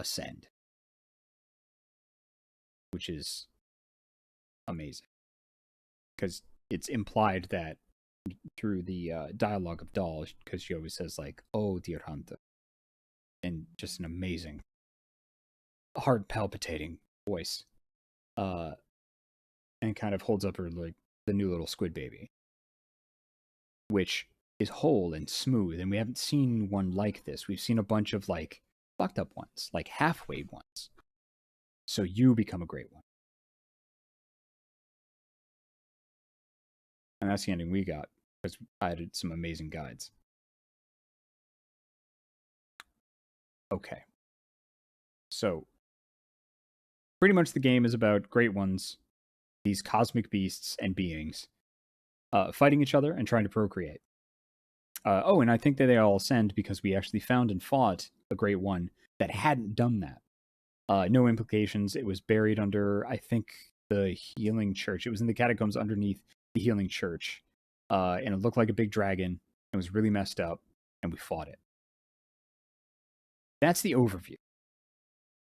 ascend, which is amazing. Because it's implied that through the dialogue of Doll, because she always says, like, "Oh, dear hunter," and just an amazing, heart-palpitating voice, and kind of holds up her, like, the new little squid baby, which is whole and smooth, and we haven't seen one like this. We've seen a bunch of, like, fucked up ones, like halfway ones. So you become a great one. And that's the ending we got, because I added some amazing guides. Okay. So, pretty much the game is about great ones, these cosmic beasts and beings, fighting each other and trying to procreate. And I think that they all ascend because we actually found and fought a great one that hadn't done that. No implications. It was buried under, I think, the Healing Church. It was in the catacombs underneath the Healing Church. And it looked like a big dragon. It was really messed up, and we fought it. That's the overview.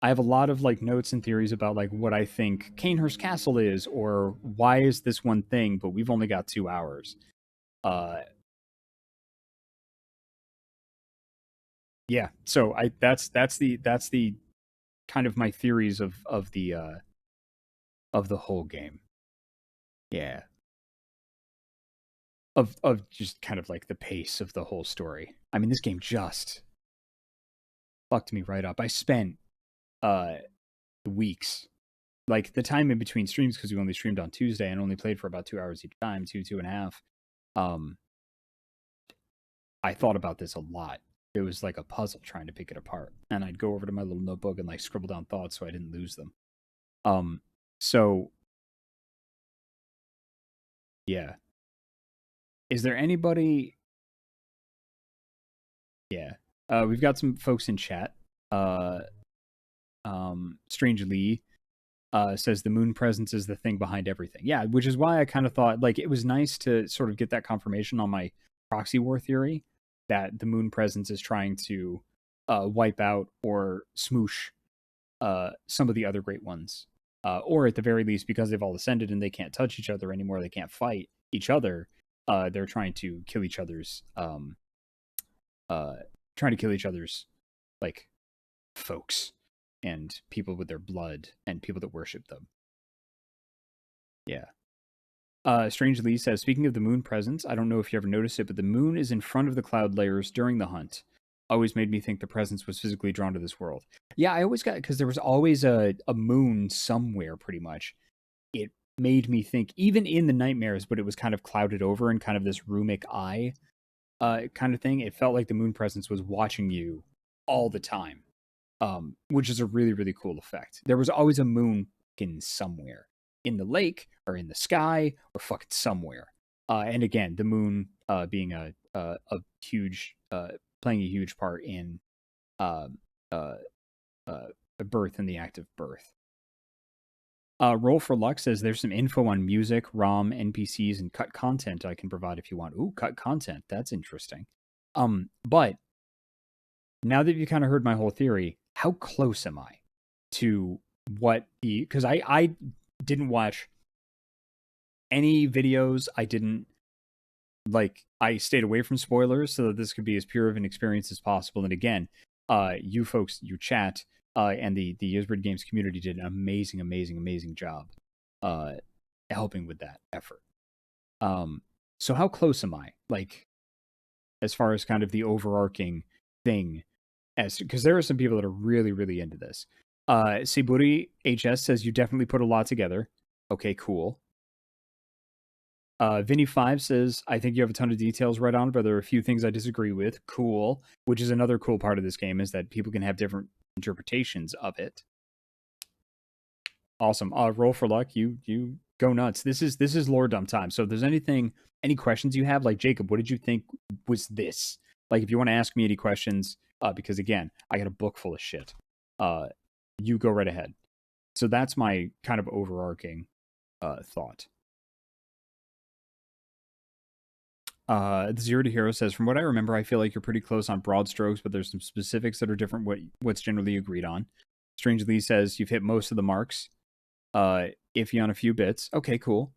I have a lot of like notes and theories about like what I think Canehurst Castle is, or why is this one thing, but we've only got 2 hours. Uh, yeah. So that's the kind of my theories of the whole game. Yeah. Of just kind of like the pace of the whole story. I mean, this game just fucked me right up. I spent uh weeks, like the time in between streams, because we only streamed on Tuesday and only played for about 2 hours each time, two and a half. Um, I thought about this a lot. It was like a puzzle trying to pick it apart, and I'd go over to my little notebook and like scribble down thoughts so I didn't lose them. So yeah, is there anybody? Yeah, we've got some folks in chat. Uh, Strange Lee says the moon presence is the thing behind everything. Yeah, which is why I kind of thought like it was nice to sort of get that confirmation on my proxy war theory that the moon presence is trying to wipe out or smoosh some of the other great ones. Or at the very least, because they've all ascended and they can't touch each other anymore, they can't fight each other. They're trying to kill each other's like folks and people with their blood and people that worship them. Yeah. Strange Lee says, speaking of the moon presence, I don't know if you ever noticed it, but the moon is in front of the cloud layers during the hunt. Always made me think the presence was physically drawn to this world. Yeah, I always got, because there was always a moon somewhere, pretty much. It made me think, even in the nightmares, but it was kind of clouded over in kind of this runic eye kind of thing. It felt like the moon presence was watching you all the time, which is a really, really cool effect. There was always a moon in somewhere, in the lake or in the sky or fucking somewhere. And again, the moon being a huge playing a huge part in uh, uh, birth and the act of birth. Roll for Luck says there's some info on music, ROM, NPCs, and cut content I can provide if you want. Ooh, cut content. That's interesting. But now that you kind of heard my whole theory, how close am I to what the, because I didn't watch any videos. I didn't like, I stayed away from spoilers so that this could be as pure of an experience as possible. And again, you folks, you chat, and the Ysbrid Games community did an amazing job helping with that effort. So how close am I? Like, as far as kind of the overarching thing, as because there are some people that are really into this. Siburi HS says you definitely put a lot together. Okay, cool. Vinny5 says, I think you have a ton of details right on, but there are a few things I disagree with. Cool. Which is another cool part of this game, is that people can have different interpretations of it. Awesome. Roll for Luck. You go nuts. This is lore dump time. So if there's any questions you have, like Jacob, what did you think was this? Like, if you want to ask me any questions, because again, I got a book full of shit. You go right ahead. So that's my kind of overarching thought. The Zero to Hero says, from what I remember, I feel like you're pretty close on broad strokes, but there's some specifics that are different what's generally agreed on. Strange Lee says you've hit most of the marks. Iffy on a few bits. Okay, cool.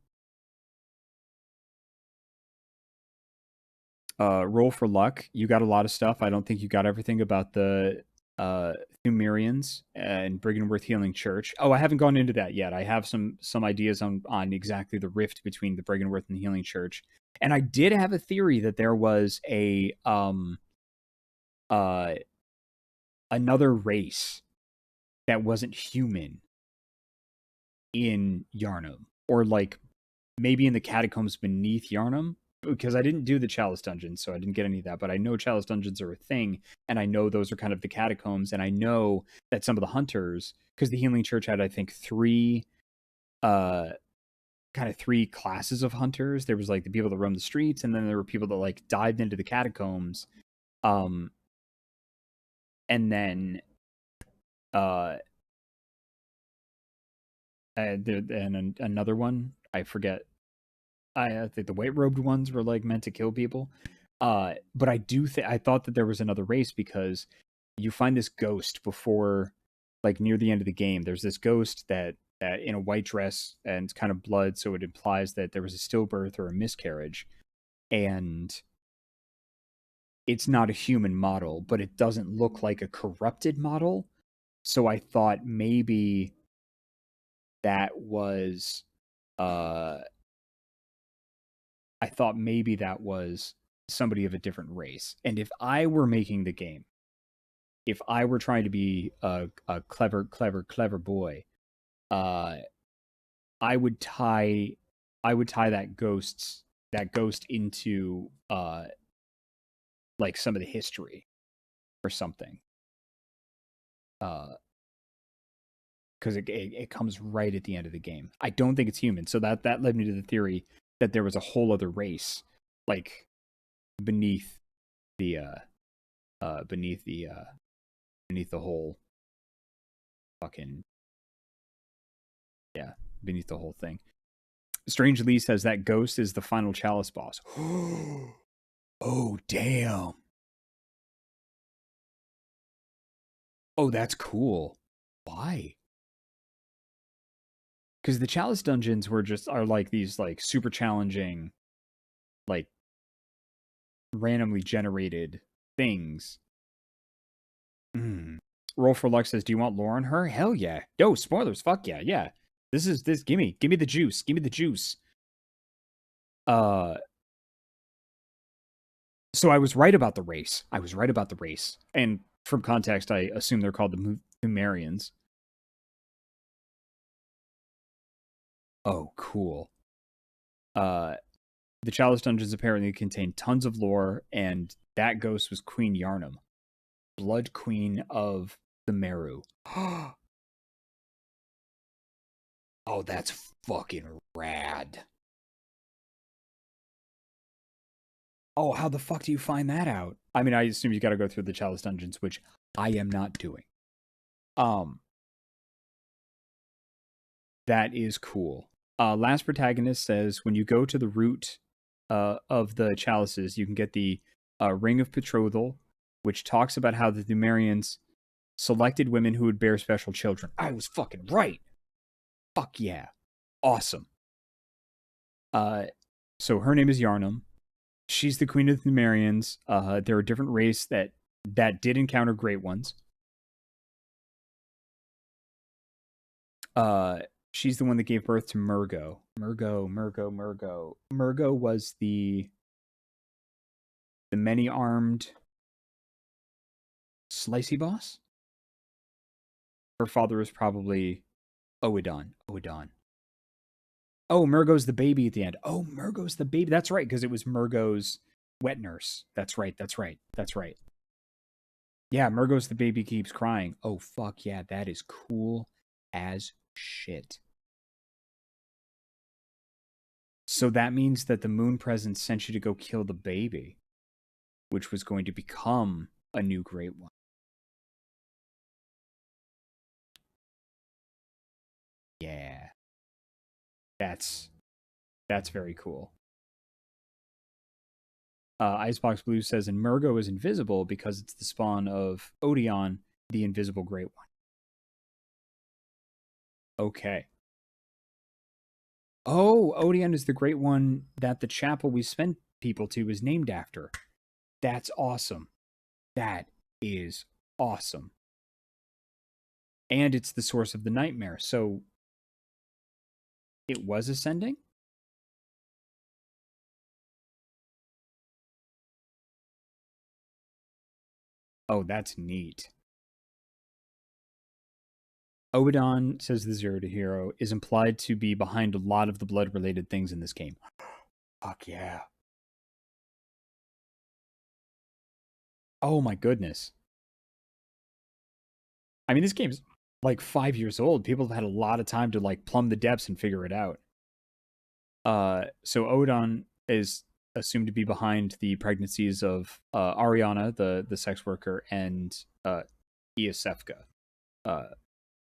Roll for Luck. You got a lot of stuff. I don't think you got everything about the Thumerians and Brigandworth Healing Church. Oh, I haven't gone into that yet. I have some ideas on exactly the rift between the Brigandworth and the Healing Church. And I did have a theory that there was a another race that wasn't human in Yharnam, or like maybe in the catacombs beneath Yharnam, because I didn't do the Chalice dungeons, so I didn't get any of that, but I know Chalice dungeons are a thing, and I know those are kind of the catacombs, and I know that some of the hunters, because the Healing Church had, I think, three classes of hunters. There was like the people that roamed the streets, and then there were people that like dived into the catacombs, and then and another one, I forget. I think the white robed ones were like meant to kill people. But I thought that there was another race, because you find this ghost before, like near the end of the game, there's this ghost that in a white dress and it's kind of blood, so it implies that there was a stillbirth or a miscarriage, and it's not a human model, but it doesn't look like a corrupted model. So I thought maybe that was uh I thought maybe that was somebody of a different race. And if I were making the game, if I were trying to be a clever boy, uh I would tie that ghost into like some of the history or something. Because it comes right at the end of the game. I don't think it's human, so that led me to the theory that there was a whole other race, like beneath the beneath the whole fucking yeah, beneath the whole thing. Strange Lee says that ghost is the final Chalice boss. Oh damn. Oh, that's cool. Why? Because the Chalice dungeons are like these like super challenging, like randomly generated things. Roll for Luck says, "Do you want lore on her? Hell yeah! Yo, spoilers! Fuck yeah, yeah. This. Give me the juice. Give me the juice." So I was right about the race. And from context, I assume they're called the Pthumerians. Oh, cool. The Chalice dungeons apparently contain tons of lore, and that ghost was Queen Yharnam, Blood Queen of the Meru. Oh, that's fucking rad. Oh, how the fuck do you find that out? I mean, I assume you got to go through the Chalice dungeons, which I am not doing. That is cool. Last Protagonist says, when you go to the root of the chalices, you can get the Ring of Betrothal, which talks about how the Pthumerians selected women who would bear special children. I was fucking right. Fuck yeah. Awesome. So her name is Yharnam. She's the queen of the Pthumerians. They're a different race that did encounter great ones. She's the one that gave birth to Murgo. Murgo was the many-armed slicey boss. Her father was probably Oedon. Oh, Murgo's the baby at the end. Oh, Murgo's the baby. That's right, because it was Murgo's wet nurse. That's right. Yeah, Murgo's the baby keeps crying. Oh, fuck yeah, that is cool as shit. So that means that the Moon Presence sent you to go kill the baby, which was going to become a new Great One. Yeah. That's very cool. Icebox Blue says, and Murgo is invisible because it's the spawn of Odion, the invisible Great One. Okay. Oh, Odion is the Great One that the chapel we sent people to is named after. That's awesome. That is awesome. And it's the source of the nightmare. So it was ascending? Oh, that's neat. Obadon, says the Zero to Hero, is implied to be behind a lot of the blood-related things in this game. Fuck yeah. Oh my goodness. I mean, this game's like 5 years old. People have had a lot of time to like plumb the depths and figure it out. So Odon is assumed to be behind the pregnancies of Ariana, the sex worker, and Iosefka.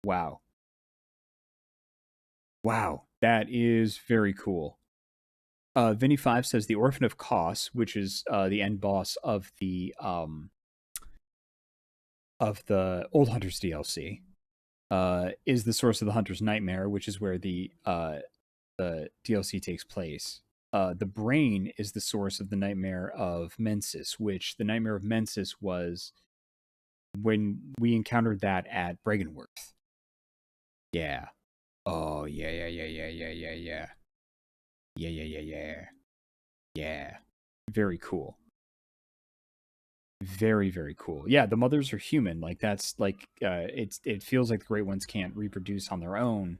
Wow. Wow, that is very cool. Vinny5 says the Orphan of Kos, which is the end boss of the Old Hunters DLC. is the source of the Hunter's Nightmare, which is where the DLC takes place. The brain is the source of the Nightmare of Mensis, which the Nightmare of Mensis was when we encountered that at Bregenworth. Yeah. Oh, yeah. Yeah. Very cool. Very, very cool. Yeah, the mothers are human. Like that's like it feels like the Great Ones can't reproduce on their own.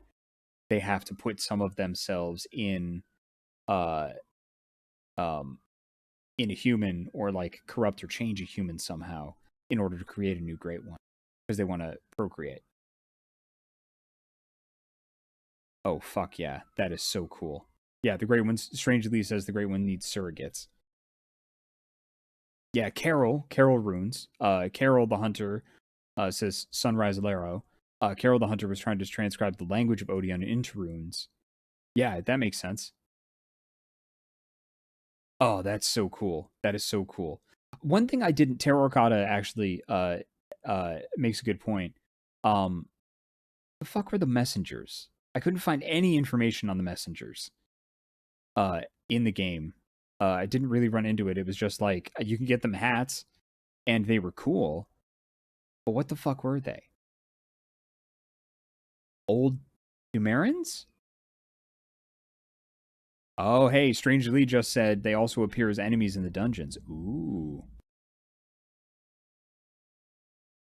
They have to put some of themselves uh um in a human, or like corrupt or change a human somehow in order to create a new Great One, because they want to procreate. Oh fuck yeah, that is so cool. Yeah, the Great One strangely says the Great One needs surrogates. Yeah, Carol runes. Carol the Hunter says Sunrise Alero. Carol the Hunter was trying to transcribe the language of Odion into runes. Yeah, that makes sense. Oh, that's so cool. That is so cool. One thing I didn't, Terracotta actually makes a good point. The fuck were the messengers? I couldn't find any information on the messengers in the game. I didn't really run into it. It was just like you can get them hats and they were cool. But what the fuck were they? Old Numerans? Oh, hey, Strangely just said they also appear as enemies in the dungeons. Ooh.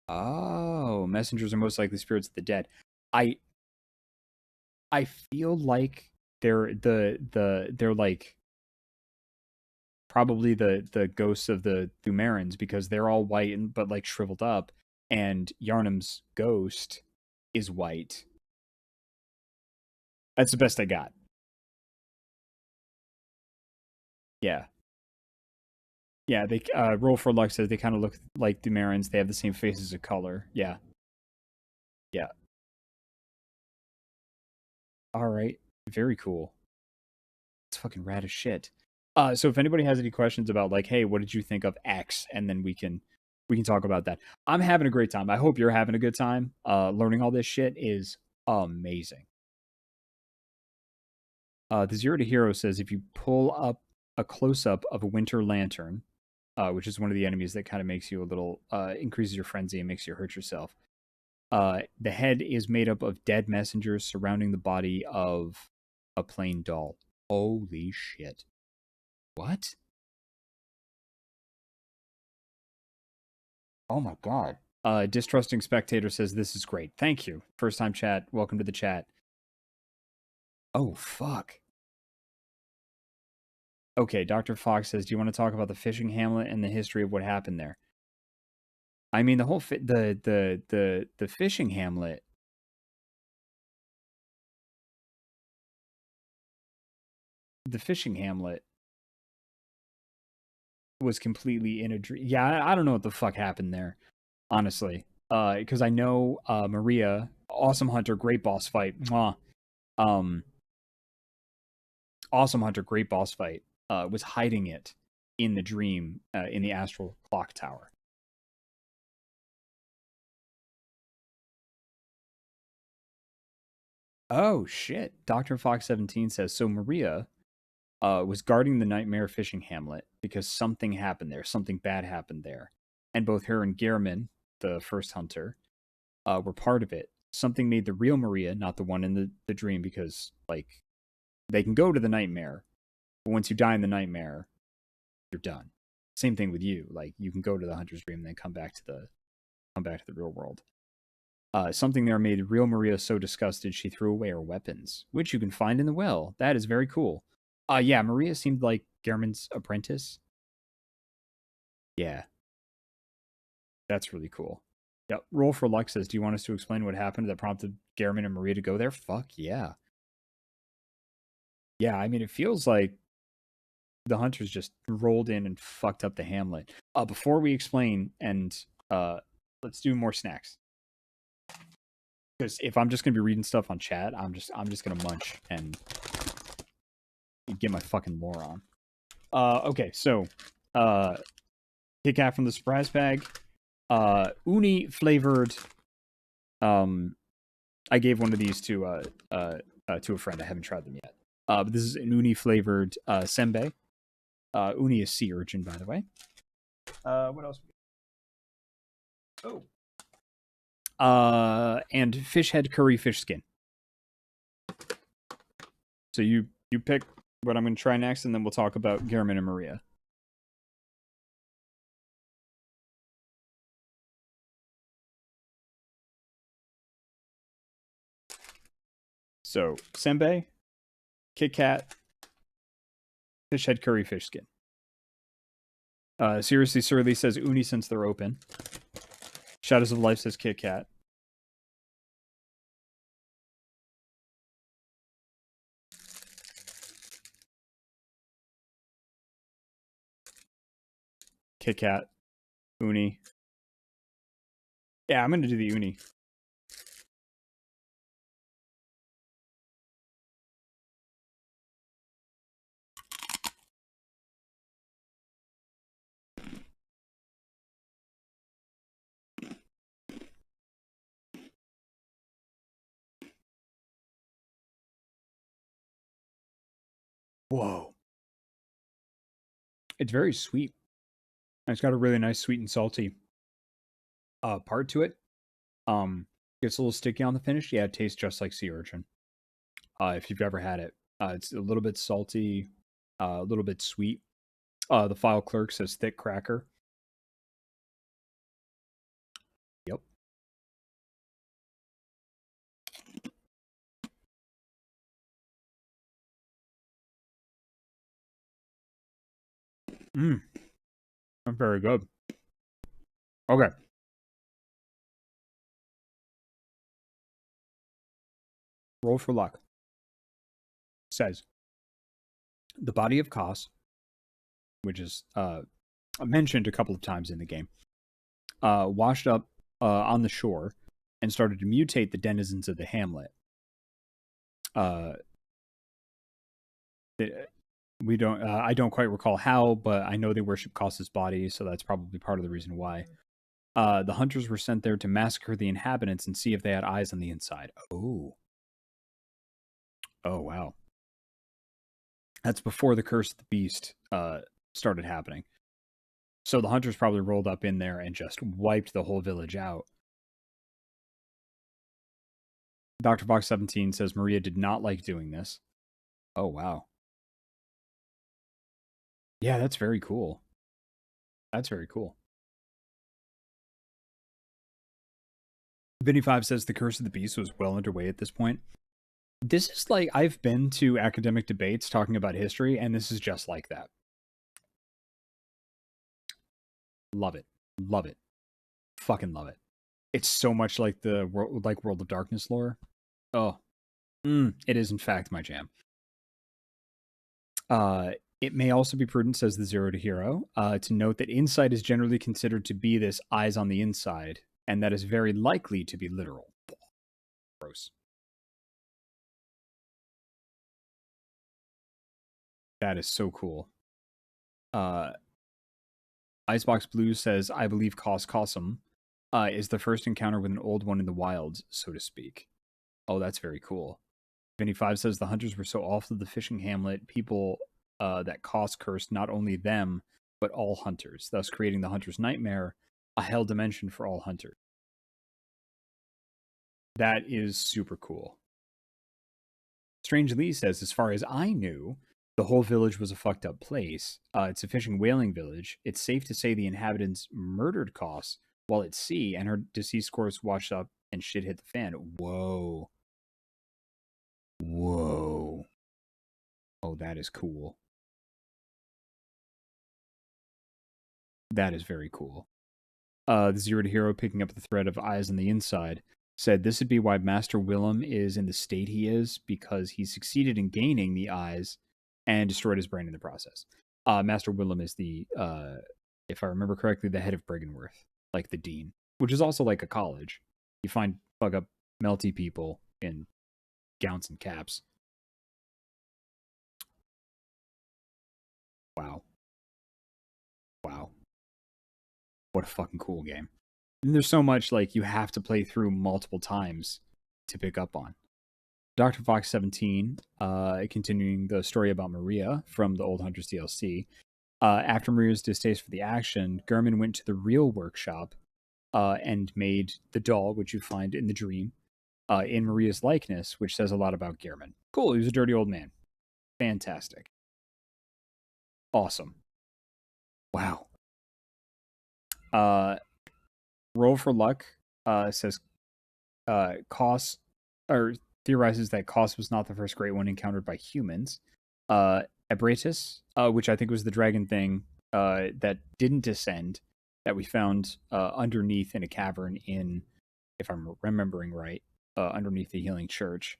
Oh, messengers are most likely spirits of the dead. I I feel like they're like probably the ghosts of the Thumarans, because they're all white and but like shriveled up, and Yarnum's ghost is white. That's the best I got. Yeah. Yeah, they Roll for Luck says they kind of look like Thumarans. They have the same faces of color. Yeah. Yeah. All right. Very cool. It's fucking rad as shit. So if anybody has any questions about like, hey, what did you think of X, and then we can talk about that. I'm having a great time. I hope you're having a good time. Learning all this shit is amazing. The Zero to Hero says if you pull up a close up of a winter lantern, which is one of the enemies that kind of makes you a little increases your frenzy and makes you hurt yourself. The head is made up of dead messengers surrounding the body of a plain doll. Holy shit. What? Oh my god. Distrusting Spectator says this is great. Thank you. First time chat. Welcome to the chat. Oh fuck. Okay, Dr. Fox says, "Do you want to talk about the fishing hamlet and the history of what happened there?" I mean, the whole the fishing hamlet. The fishing hamlet was completely in a dream. Yeah, I don't know what the fuck happened there, honestly. Because I know Maria, awesome hunter, great boss fight. Mwah. Um, awesome hunter, great boss fight. Was hiding it in the dream in the astral clock tower. Oh shit! Dr. Fox 17 says so. Maria was guarding the Nightmare Fishing Hamlet because something happened there. Something bad happened there, and both her and Gehrman, the first hunter, were part of it. Something made the real Maria, not the one in the dream, because like they can go to the nightmare, but once you die in the nightmare, you're done. Same thing with you. Like you can go to the hunter's dream and then come back to the real world. Something there made real Maria so disgusted she threw away her weapons, which you can find in the well. That is very cool. Yeah, Maria seemed like Gehrman's apprentice. Yeah, that's really cool. Yeah, Roll for Luck says, "Do you want us to explain what happened that prompted Gehrman and Maria to go there?" Fuck yeah. Yeah, I mean, it feels like the hunters just rolled in and fucked up the hamlet. Before we explain, and let's do more snacks. Because if I'm just gonna be reading stuff on chat, I'm just gonna munch and get my fucking lore on. Okay, so Kit Kat from the surprise bag, uni flavored I gave one of these to a friend. I haven't tried them yet. But this is an uni flavored senbei. Uni is sea urchin, by the way. What else? And fish head curry fish skin. So you pick what I'm going to try next, and then we'll talk about Gehrman and Maria. So senbei, Kit Kat, fish head curry fish skin. Seriously, Surly says uni since they're open. Shadows of Life says Kit Kat. Kit Kat, uni. Yeah, I'm going to do the uni. Whoa. It's very sweet. It's got a really nice sweet and salty part to it. Gets a little sticky on the finish. Yeah, it tastes just like sea urchin. If you've ever had it. It's a little bit salty, a little bit sweet. The file clerk says thick cracker. Yep. Very good. Okay. Roll for luck. Says the body of Kos, which is mentioned a couple of times in the game, washed up on the shore and started to mutate the denizens of the hamlet. We don't. I don't quite recall how, but I know they worship Kos's body, so that's probably part of the reason why. The hunters were sent there to massacre the inhabitants and see if they had eyes on the inside. Oh. Oh, wow. That's before the Curse of the Beast started happening. So the hunters probably rolled up in there and just wiped the whole village out. Dr. Fox 17 says Maria did not like doing this. Oh, wow. Yeah, that's very cool. That's very cool. Vinny5 says the Curse of the Beast was well underway at this point. This is like, I've been to academic debates talking about history, and this is just like that. Love it. Love it. Fucking love it. It's so much like the World of Darkness lore. Oh. It is in fact my jam. It may also be prudent, says the Zero to Hero, to note that insight is generally considered to be this eyes on the inside, and that is very likely to be literal. Gross. That is so cool. Icebox Blue says, I believe Kos Kosum is the first encounter with an old one in the wilds, so to speak. Oh, that's very cool. Vinny5 says the hunters were so awful to the fishing hamlet, people that Kos cursed not only them, but all hunters, thus creating the hunter's nightmare, a hell dimension for all hunters. That is super cool. Strange Lee says, as far as I knew, the whole village was a fucked up place. It's a fishing whaling village. It's safe to say the inhabitants murdered Kos while at sea, and her deceased corpse washed up and shit hit the fan. Whoa. Whoa. Oh, that is cool. That is very cool. The Zero to Hero, picking up the thread of eyes on the inside, said this would be why Master Willem is in the state he is, because he succeeded in gaining the eyes and destroyed his brain in the process. Master Willem is the, if I remember correctly, the head of Briggenworth, like the dean, which is also like a college. You find bug up melty people in gowns and caps. Wow. Wow. What a fucking cool game. And there's so much, like, you have to play through multiple times to pick up on. Dr. Fox 17, continuing the story about Maria from the Old Hunters DLC. After Maria's distaste for the action, Gehrman went to the real workshop and made the doll, which you find in the dream, in Maria's likeness, which says a lot about Gehrman. Cool, he was a dirty old man. Fantastic. Awesome. Wow. Roll for Luck says Koss, or theorizes that Koss was not the first Great One encountered by humans. Ebratus, which I think was the dragon thing that didn't descend, that we found underneath in a cavern in, if I'm remembering right, underneath the Healing Church.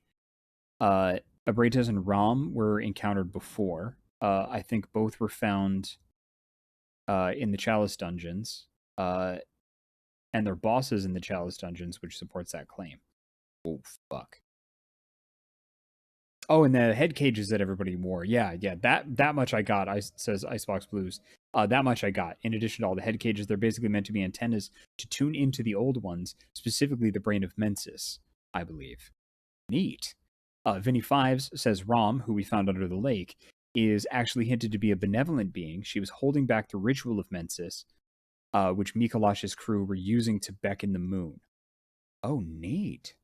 Ebratus and Rom were encountered before. I think both were found in the Chalice Dungeons, and they're bosses in the Chalice Dungeons, which supports that claim. Oh, fuck. Oh, and the head cages that everybody wore. Yeah, that much I got, says Icebox Blues. That much I got. In addition to all the head cages, they're basically meant to be antennas to tune into the old ones, specifically the brain of Mensis, I believe. Neat. Vinny Fives says Rom, who we found under the lake, is actually hinted to be a benevolent being. She was holding back the ritual of Mensis, which Mikolash's crew were using to beckon the moon. Oh, neat.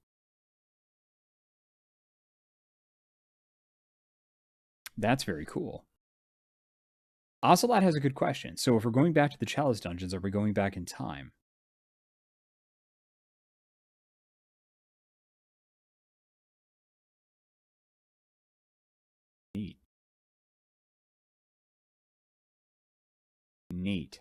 That's very cool. Ocelot has a good question. So if we're going back to the Chalice Dungeons, are we going back in time? Neat. Neat.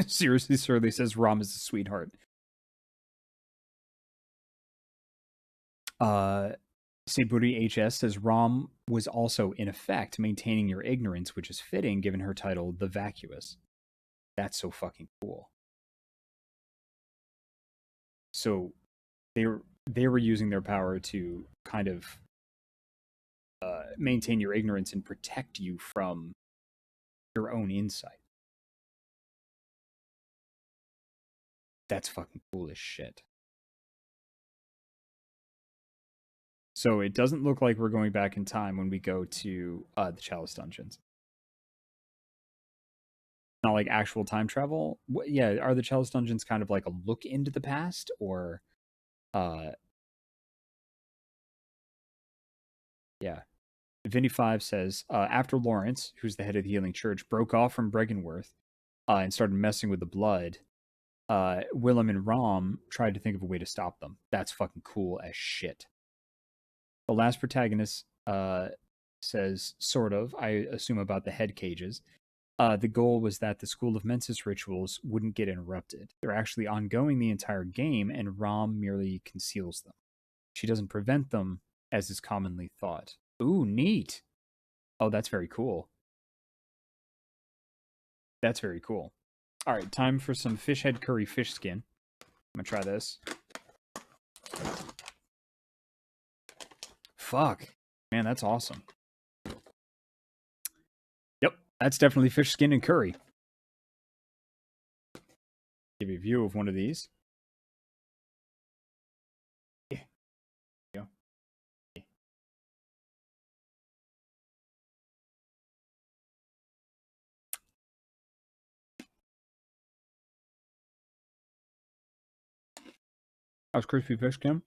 Seriously, Surly says Rom is a sweetheart. St. Booty HS says Rom was also, in effect, maintaining your ignorance, which is fitting given her title, The Vacuous. That's so fucking cool. So they were using their power to kind of maintain your ignorance and protect you from your own insight. That's fucking cool as shit. So it doesn't look like we're going back in time when we go to the Chalice Dungeons. Not like actual time travel. Yeah, are the Chalice Dungeons kind of like a look into the past, or yeah. Vinny Five says after Lawrence, who's the head of the Healing Church, broke off from Breggenworth and started messing with the blood, Willem and Rom tried to think of a way to stop them. That's fucking cool as shit. The last protagonist says, sort of, I assume about the head cages. The goal was that the School of Mensis rituals wouldn't get interrupted. They're actually ongoing the entire game, and Rom merely conceals them. She doesn't prevent them, as is commonly thought. Ooh, neat. Oh, that's very cool. That's very cool. All right, time for some fish head curry fish skin. I'm gonna try this. Fuck. Man, that's awesome. Yep, that's definitely fish skin and curry. Give you a view of one of these. Yeah. Go. Yeah. How's crispy fish skin?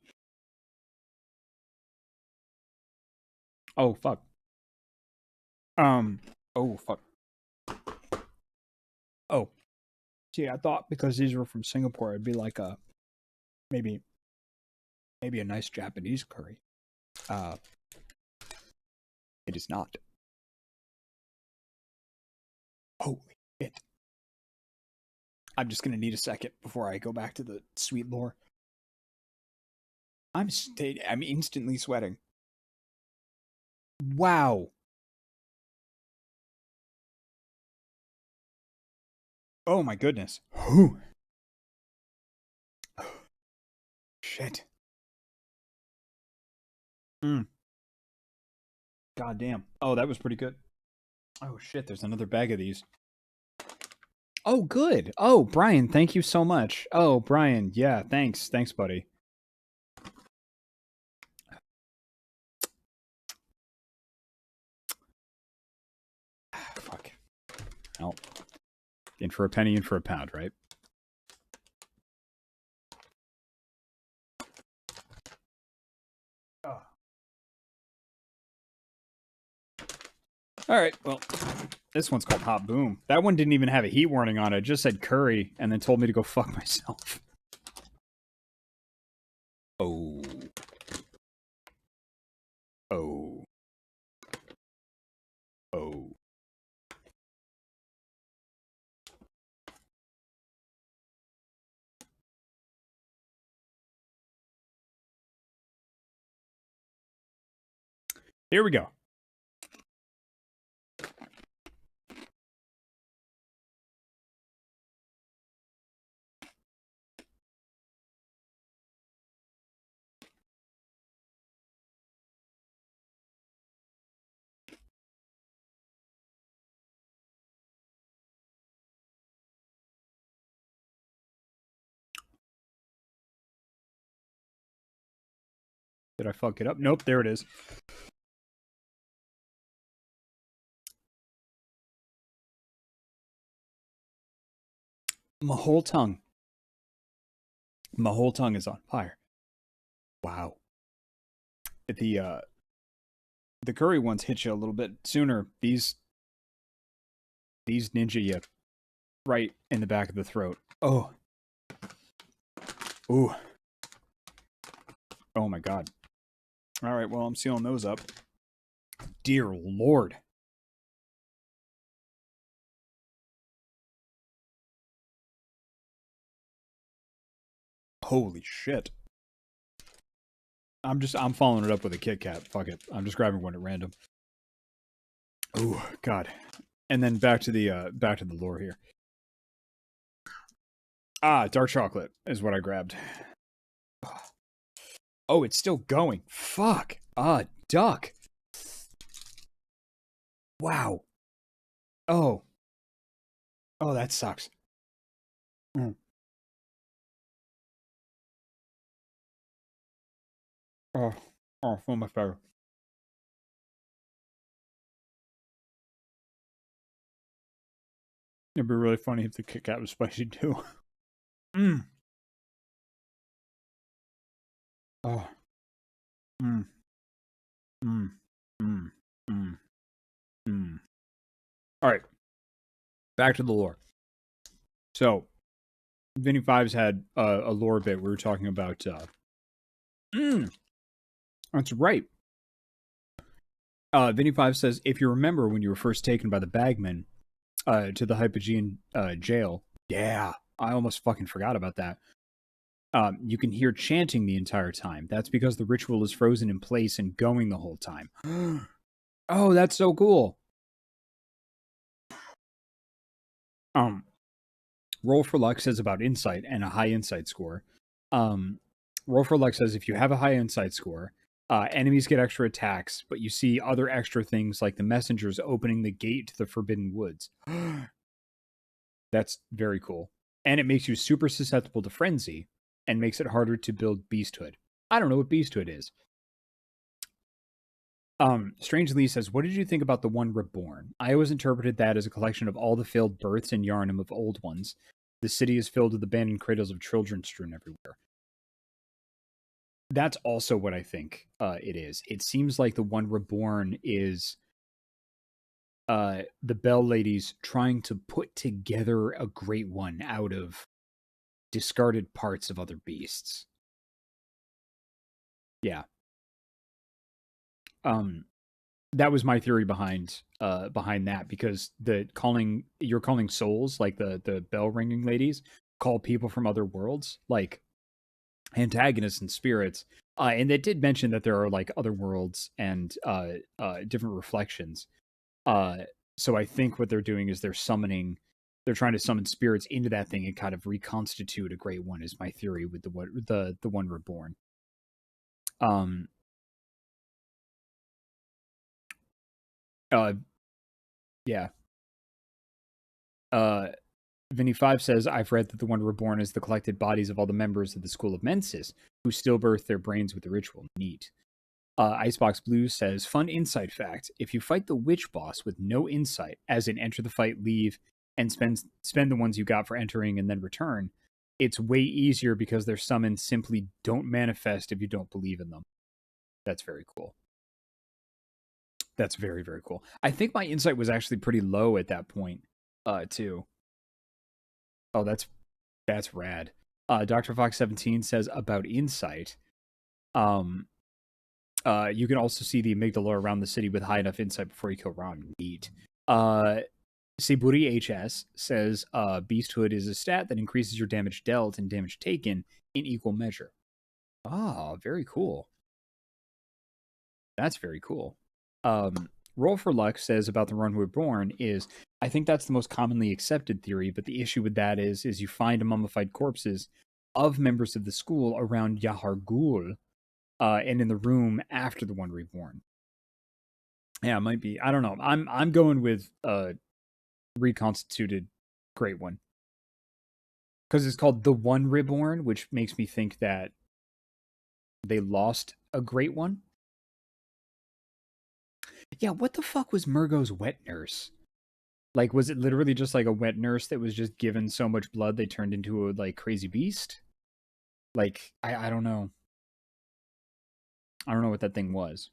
Oh, fuck. Oh, fuck. Oh. See, I thought because these were from Singapore, it'd be like a, maybe a nice Japanese curry. It is not. Holy shit. I'm just gonna need a second before I go back to the sweet lore. I'm instantly sweating. Wow. Oh my goodness. Whew. Shit. God damn. Oh, that was pretty good. Oh shit, there's another bag of these. Oh, good. Oh, Brian, thank you so much. Oh, Brian, yeah, thanks. Thanks, buddy. Fuck. Well, in for a penny, in for a pound, right? Oh. All right, well, this one's called Hot Boom. That one didn't even have a heat warning on it. It just said curry and then told me to go fuck myself. Oh. Oh. Oh. Here we go. Did I fuck it up? Nope, there it is. My whole tongue. My whole tongue is on fire. Wow. The curry ones hit you a little bit sooner. These ninja you right in the back of the throat. Oh. Ooh. Oh my god. All right, well, I'm sealing those up. Dear Lord. Holy shit. I'm following it up with a Kit Kat. Fuck it. I'm just grabbing one at random. Oh god. And then back to the lore here. Ah, dark chocolate is what I grabbed. Oh, it's still going. Fuck. Ah, duck. Wow. Oh. Oh, that sucks. Mm. Oh. Oh, so much better. It'd be really funny if the Kit Kat was spicy too. Mm. Oh. Mm. Mm. Mm. Mm. Mm. All right. Back to the lore. So, Vinny Fives had a lore bit. We were talking about. That's right. Vinny Five says, if you remember when you were first taken by the bagman to the Hypogean jail, yeah, I almost fucking forgot about that. You can hear chanting the entire time. That's because the ritual is frozen in place and going the whole time. Oh, that's so cool. Roll for Luck says about insight and a high insight score. Roll for Luck says if you have a high insight score, enemies get extra attacks, but you see other extra things like the messengers opening the gate to the Forbidden Woods. That's very cool. And it makes you super susceptible to frenzy and makes it harder to build beasthood. I don't know what beasthood is. Strangely says, what did you think about the one reborn? I always interpreted that as a collection of all the failed births in Yharnam of old ones. The city is filled with abandoned cradles of children strewn everywhere. That's also what I think it is. It seems like the one reborn is the Bell ladies trying to put together a great one out of discarded parts of other beasts. Yeah. That was my theory behind that, because you're calling souls, like the bell ringing ladies call people from other worlds, like antagonists and spirits. And they did mention that there are like other worlds and different reflections. So I think what they're doing is they're trying to summon spirits into that thing and kind of reconstitute a great one, is my theory with the one reborn. Uh yeah. Vinny5 says, I've read that the One Reborn is the collected bodies of all the members of the School of Mensis who stillbirth their brains with the ritual. Neat. Icebox Blue says, fun insight fact. If you fight the witch boss with no insight, as in enter the fight, leave, and spend the ones you got for entering and then return, it's way easier because their summons simply don't manifest if you don't believe in them. That's very cool. That's very, very cool. I think my insight was actually pretty low at that point, too. Oh, that's rad. Dr. Fox 17 says about insight. You can also see the amygdala around the city with high enough insight before you kill Ron. Neat. Siburi HS says Beasthood is a stat that increases your damage dealt and damage taken in equal measure. Ah, very cool. That's very cool. Roll for Luck says about the One Reborn is, I think that's the most commonly accepted theory, but the issue with that is you find mummified corpses of members of the school around Yahar Ghul, and in the room after the One Reborn. Yeah, it might be. I don't know. I'm going with reconstituted Great One. Because it's called the One Reborn, which makes me think that they lost a Great One. Yeah, what the fuck was Murgo's wet nurse? Like, was it literally just like a wet nurse that was just given so much blood they turned into a like crazy beast? Like, I don't know. I don't know what that thing was.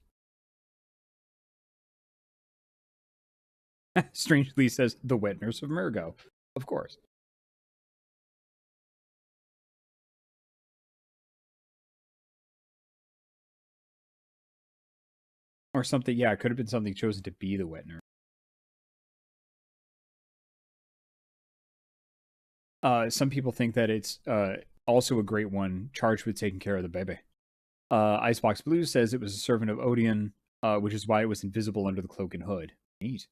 Strangely says the wet nurse of Murgo. Of course. Or something, yeah, it could have been something chosen to be the wet nurse. Some people think that it's also a Great One charged with taking care of the baby. Icebox Blue says it was a servant of Odion, which is why it was invisible under the cloak and hood. Neat.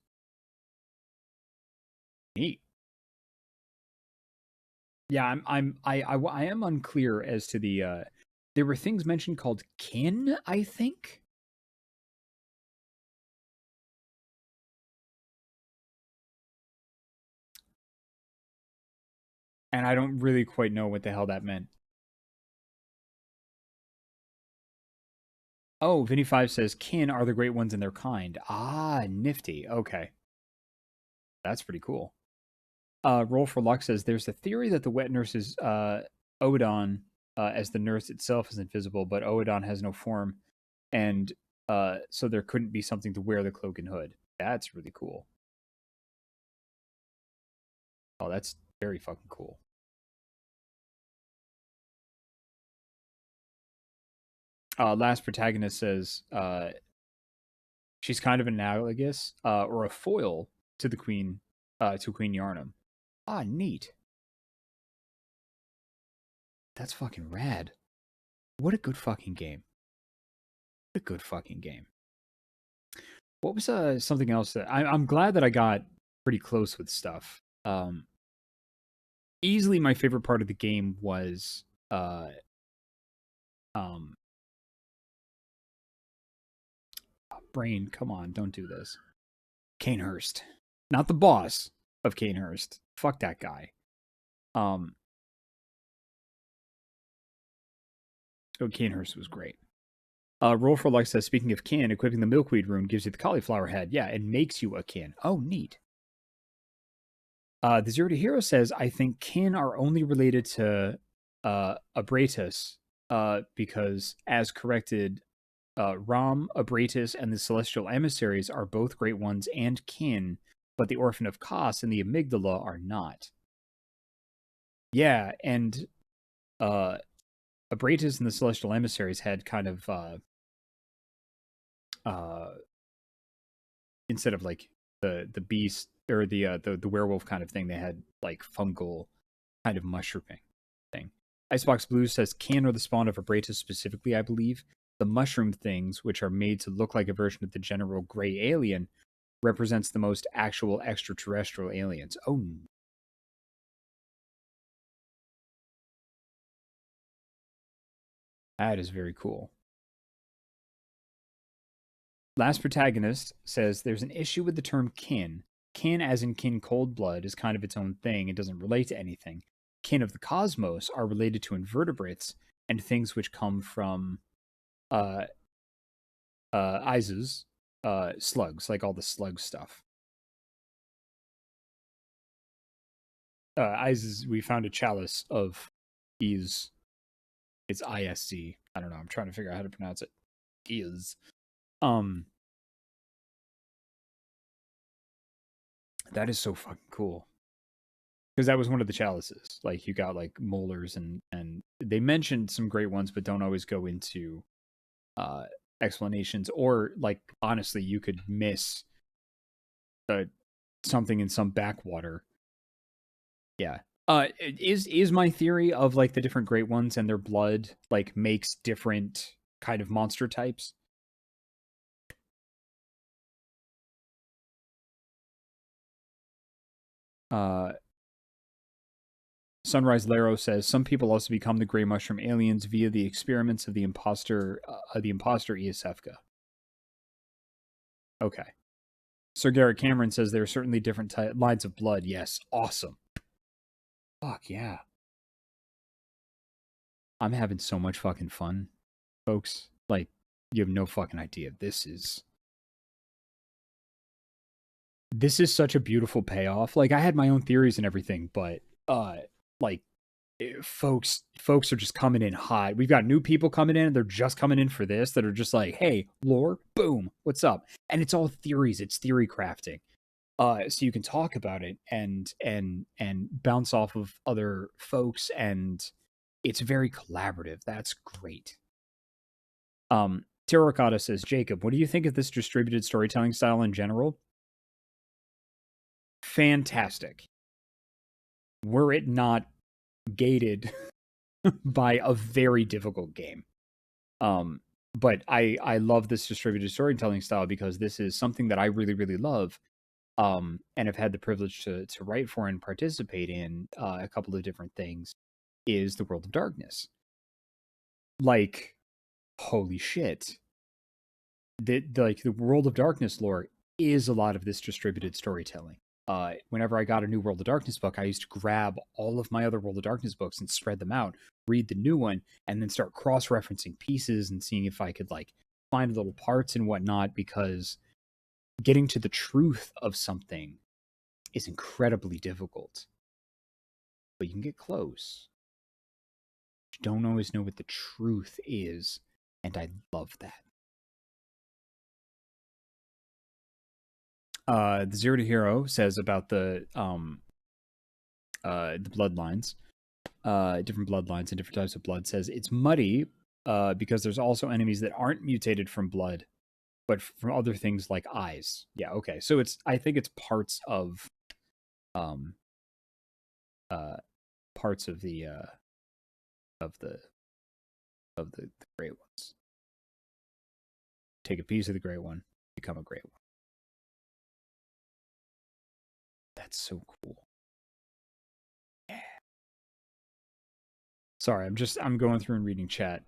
Neat. Yeah, I am unclear as to the. There were things mentioned called kin, I think. And I don't really quite know what the hell that meant. Oh, Vinny5 says kin are the great ones in their kind. Ah, nifty. Okay. That's pretty cool. Roll for Luck says there's a theory that the wet nurse is Odon, as the nurse itself is invisible, but Odon has no form, and so there couldn't be something to wear the cloak and hood. That's really cool. Oh, that's very fucking cool. Last Protagonist says she's kind of analogous or a foil to the Queen, to Queen Yharnam. Ah, neat. That's fucking rad. What a good fucking game. What a good fucking game. What was something else that I'm glad that I got pretty close with stuff. Easily my favorite part of the game was brain, come on, don't do this. Cainhurst. Not the boss of Cainhurst. Fuck that guy. Oh, Cainhurst was great. Roll for Luck says, speaking of kin, equipping the Milkweed rune gives you the cauliflower head. Yeah, it makes you a kin. Oh, neat. The Zero to Hero says, I think kin are only related to Abratus, because as corrected, Rom, Abratus, and the Celestial Emissaries are both great ones and kin, but the Orphan of Kos and the Amygdala are not. Yeah, and Abratus and the Celestial Emissaries had kind of instead of like the beast or the werewolf kind of thing, they had like fungal kind of mushrooming thing. Icebox Blue says kin are the spawn of Abratus specifically, I believe. The mushroom things, which are made to look like a version of the general gray alien, represents the most actual extraterrestrial aliens. Oh, that is very cool. Last Protagonist says there's an issue with the term kin. Kin, as in kin cold blood, is kind of its own thing. It doesn't relate to anything. Kin of the cosmos are related to invertebrates and things which come from uh Ises, slugs, like all the slug stuff. Ises, we found a chalice of Is. It's ISC. I don't know. I'm trying to figure out how to pronounce it. Is. That is so fucking cool. Because that was one of the chalices. Like you got like molars and they mentioned some great ones, but don't always go into explanations. Or like honestly, you could miss something in some backwater. Yeah. Is my theory of like the different great ones and their blood like makes different kind of monster types. Sunrise Laro says some people also become the gray mushroom aliens via the experiments of the imposter Iosefka. Okay. Sir Garrett Cameron says there are certainly different lines of blood. Yes, awesome. Fuck yeah. I'm having so much fucking fun, folks. Like, you have no fucking idea. This is such a beautiful payoff. Like, I had my own theories and everything, but like folks are just coming in hot. We've got new people coming in, they're just coming in for this, that are just like, hey, lore, boom, what's up? And it's all theories, it's theory crafting. So you can talk about it and bounce off of other folks, and it's very collaborative. That's great. Terracotta says, Jacob, what do you think of this distributed storytelling style in general? Fantastic. Were it not gated by a very difficult game. But I love this distributed storytelling style because this is something that I really, really love. And have had the privilege to write for and participate in a couple of different things, is the World of Darkness. Like, holy shit. The World of Darkness lore is a lot of this distributed storytelling. Whenever I got a new World of Darkness book, I used to grab all of my other World of Darkness books and spread them out, read the new one, and then start cross-referencing pieces and seeing if I could like find little parts and whatnot, because getting to the truth of something is incredibly difficult. But you can get close. You don't always know what the truth is, and I love that. The Zero to Hero says about the bloodlines, different bloodlines and different types of blood, says it's muddy because there's also enemies that aren't mutated from blood, but from other things like eyes. Yeah, okay. So I think it's parts of parts of the great ones. Take a piece of the great one, become a great one. That's so cool. Yeah. Sorry, I'm going through and reading chat.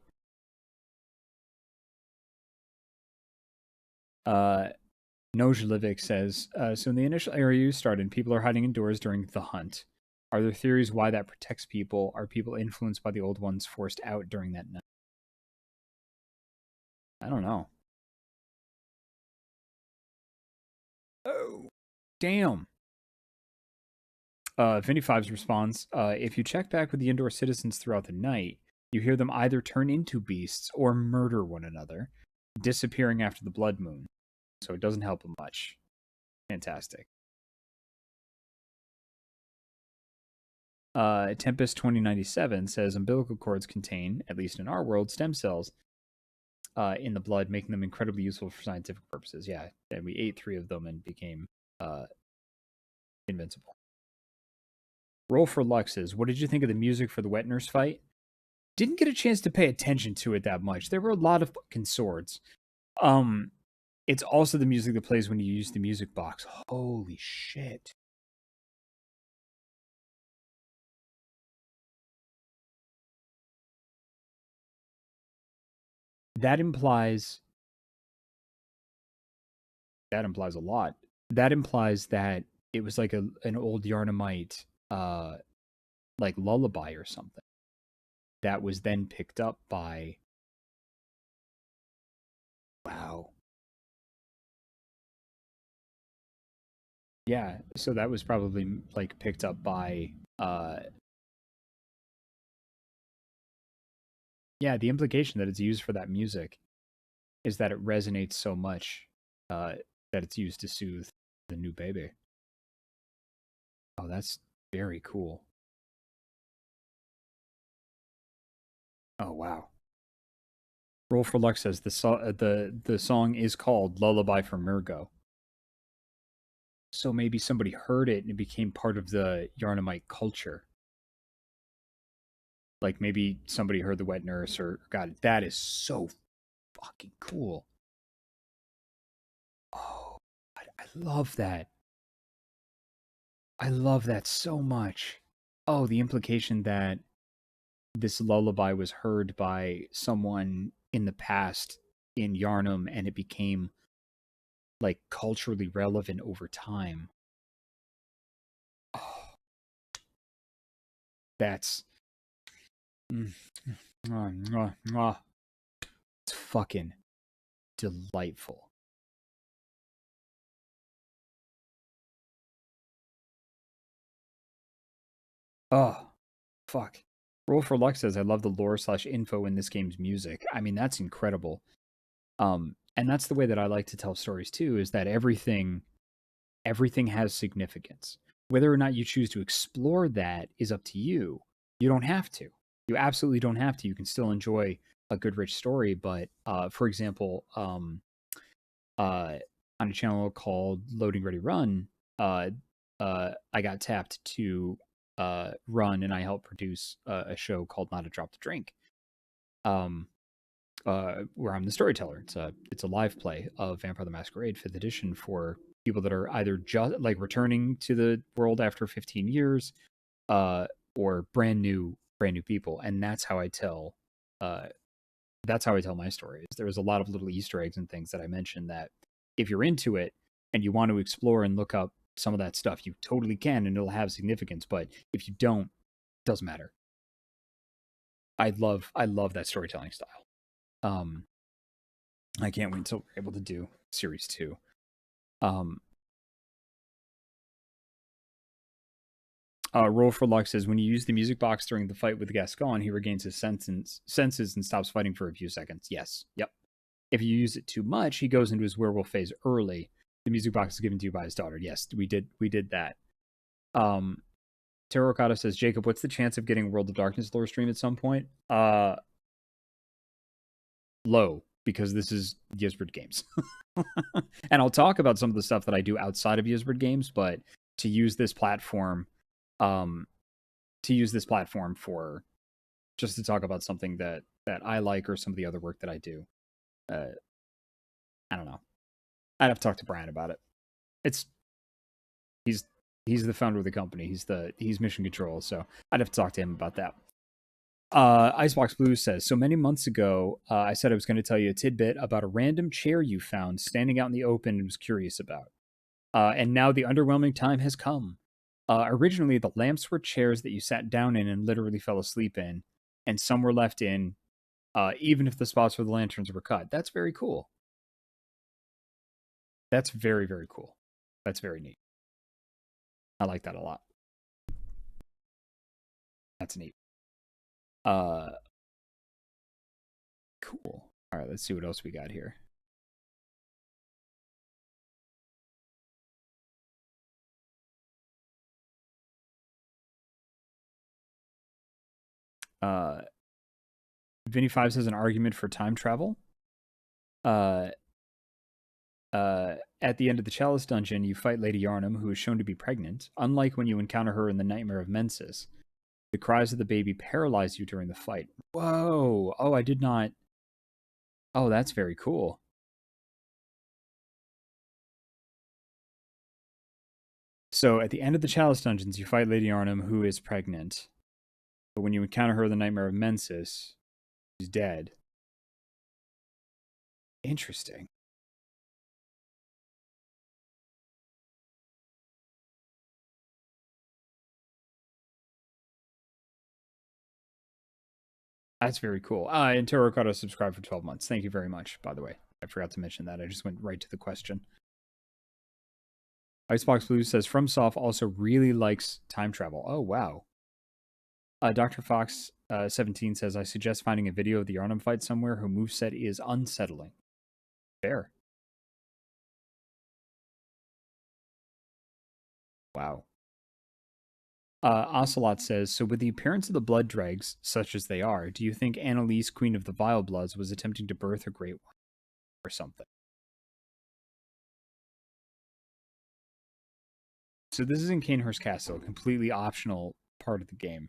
Nojlivic says, so in the initial area you started, people are hiding indoors during the hunt. Are there theories why that protects people? Are people influenced by the old ones forced out during that night? I don't know. Oh, damn. Vinny Fives responds, if you check back with the indoor citizens throughout the night, you hear them either turn into beasts or murder one another, disappearing after the blood moon. So it doesn't help them much. Fantastic. Tempest 2097 says umbilical cords contain, at least in our world, stem cells in the blood, making them incredibly useful for scientific purposes. Yeah, and we ate 3 of them and became invincible. Roll for Luxes. What did you think of the music for the wet nurse fight? Didn't get a chance to pay attention to it that much. There were a lot of fucking swords. It's also the music that plays when you use the music box. Holy shit. That implies a lot. That implies that it was like an old Yarnamite like lullaby or something that was then picked up by, wow. Yeah, so that was probably like picked up by yeah, the implication that it's used for that music is that it resonates so much uh that it's used to soothe the new baby. Oh, that's very cool. Oh, wow. Roll for Luck says the song is called Lullaby for Murgo. So maybe somebody heard it and it became part of the Yarnamite culture. Like maybe somebody heard the Wet Nurse or God, that is so fucking cool. Oh, I love that. I love that so much. Oh, the implication that this lullaby was heard by someone in the past in Yarnum and it became like culturally relevant over time. Oh, that's it's fucking delightful. Oh, fuck. Roll for Luck says I love the lore slash info in this game's music. I mean, that's incredible. And that's the way that I like to tell stories too, is that everything has significance. Whether or not you choose to explore that is up to you. You don't have to. You absolutely don't have to. You can still enjoy a good, rich story. But for example, uh, on a channel called Loading Ready Run, I got tapped to run, and I helped produce a show called Not a Drop to Drink. Um, where I'm the storyteller. It's a live play of Vampire the Masquerade 5th edition for people that are either just like returning to the world after 15 years, uh, or brand new people. And uh, that's how I tell my stories. There's a lot of little Easter eggs and things that I mentioned that if you're into it and you want to explore and look up some of that stuff, you totally can, and it'll have significance. But if you don't, it doesn't matter. I love that storytelling style. Um, I can't wait until we're able to do series 2. Um, Roll for Luck says when you use the music box during the fight with Gascon, he regains his senses and stops fighting for a few seconds. Yes. Yep. If you use it too much, he goes into his werewolf phase early. The music box is given to you by his daughter. Yes, we did that. Um, Terracotta says, Jacob, what's the chance of getting World of Darkness lore stream at some point? Low, because this is Yizbert Games. And I'll talk about some of the stuff that I do outside of Yizbert Games, but to use this platform, um, for just to talk about something that I like or some of the other work that I do. I don't know. I'd have to talk to Brian about it. It's he's he's the founder of the company. He's mission control, so I'd have to talk to him about that. Icebox Blue says, so many months ago, I said I was going to tell you a tidbit about a random chair you found standing out in the open and was curious about. And now the underwhelming time has come. Originally, the lamps were chairs that you sat down in and literally fell asleep in, and some were left in, even if the spots for the lanterns were cut. That's very cool. That's very, very cool. That's very neat. I like that a lot. That's neat. Uh, cool. All right, let's see what else we got here. Uh, Vinny5 says an argument for time travel. Uh, at the end of the Chalice dungeon, you fight Lady Yarnum, who is shown to be pregnant. Unlike when you encounter her in the Nightmare of Mensis, the cries of the baby paralyze you during the fight. Whoa! Oh, I did not. Oh, that's very cool. So at the end of the Chalice dungeons, you fight Lady Yarnum, who is pregnant. But when you encounter her in the Nightmare of Mensis, she's dead. Interesting. That's very cool. And Terracotta subscribed for 12 months. Thank you very much, by the way. I forgot to mention that. I just went right to the question. Icebox Blue says FromSoft also really likes time travel. Oh, wow. Dr. Fox 17 says, I suggest finding a video of the Arnhem fight somewhere. Her moveset is unsettling. Fair. Wow. Ocelot says, so with the appearance of the blood dregs, such as they are, do you think Annalise, Queen of the Vile Bloods, was attempting to birth a great one or something? So this is in Canehurst Castle, a completely optional part of the game.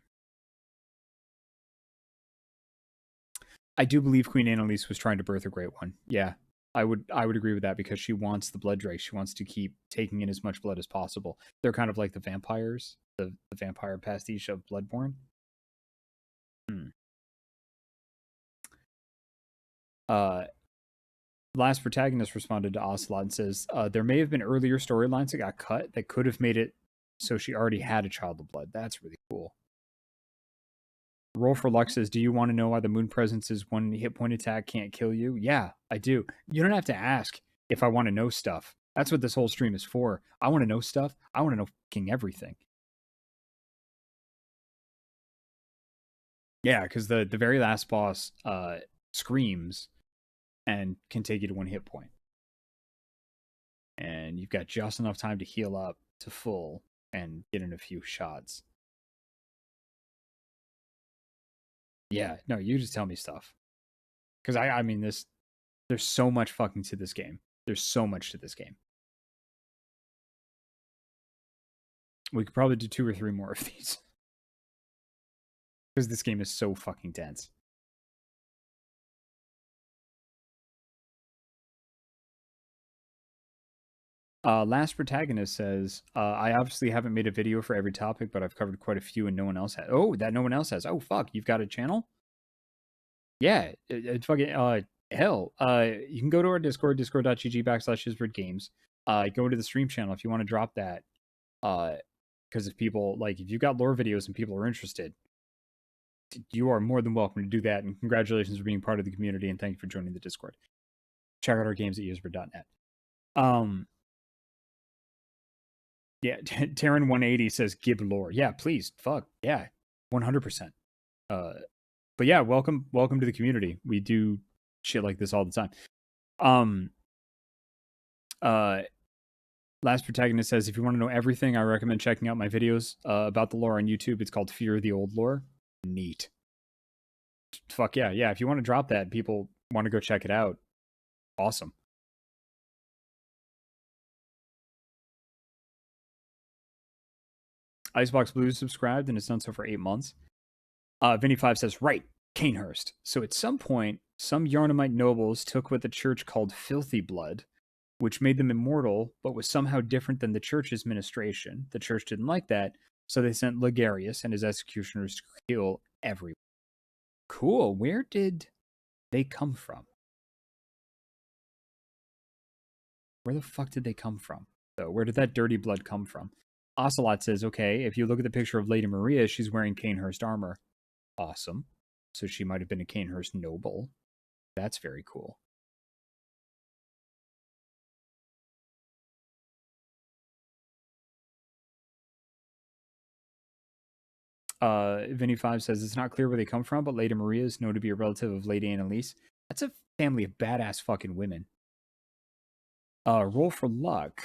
I do believe Queen Annalise was trying to birth a great one. Yeah, I would agree with that because she wants the blood drake. She wants to keep taking in as much blood as possible. They're kind of like the vampires, the vampire pastiche of Bloodborne. Last Protagonist responded to Ocelot and says, there may have been earlier storylines that got cut that could have made it so she already had a child of blood. That's really cool. Roll for Luck says, do you want to know why the Moon Presence's one hit point attack can't kill you? Yeah, I do. You don't have to ask if I want to know stuff. That's what this whole stream is for. I want to know stuff. I want to know fucking everything. Yeah, because the very last boss screams and can take you to one hit point. And you've got just enough time to heal up to full and get in a few shots. Yeah, no, you just tell me stuff. Because I mean, there's so much fucking to this game. There's so much to this game. We could probably do 2 or 3 more of these. Because this game is so fucking dense. Last Protagonist says, I obviously haven't made a video for every topic, but I've covered quite a few and no one else has. Oh, that no one else has. Oh, fuck. You've got a channel? Yeah. Fucking, hell. You can go to our Discord, discord.gg/isbridgames. Go to the stream channel if you want to drop that. Because if people, like, if you've got lore videos and people are interested, you are more than welcome to do that. And congratulations for being part of the community. And thank you for joining the Discord. Check out our games at usbrid.net. Yeah, Terran 180 says Gib lore. Yeah, please. Fuck. Yeah. 100%. But yeah, welcome to the community. We do shit like this all the time. Last Protagonist says, if you want to know everything, I recommend checking out my videos about the lore on YouTube. It's called Fear of the Old Lore. Neat. Fuck yeah. Yeah, if you want to drop that, people want to go check it out. Awesome. Icebox Blue subscribed and has done so for 8 months. Vinny5 says, right, Canehurst. So at some point, some Yharnamite nobles took what the church called filthy blood, which made them immortal, but was somehow different than the church's ministration. The church didn't like that, so they sent Ligarius and his executioners to kill everyone. Cool. Where did they come from? Where the fuck did they come from? So where did that dirty blood come from? Ocelot says, okay, if you look at the picture of Lady Maria, she's wearing Canehurst armor. Awesome. So she might have been a Canehurst noble. That's very cool. Vinny5 says, it's not clear where they come from, but Lady Maria is known to be a relative of Lady Annalise. That's a family of badass fucking women. Roll for Luck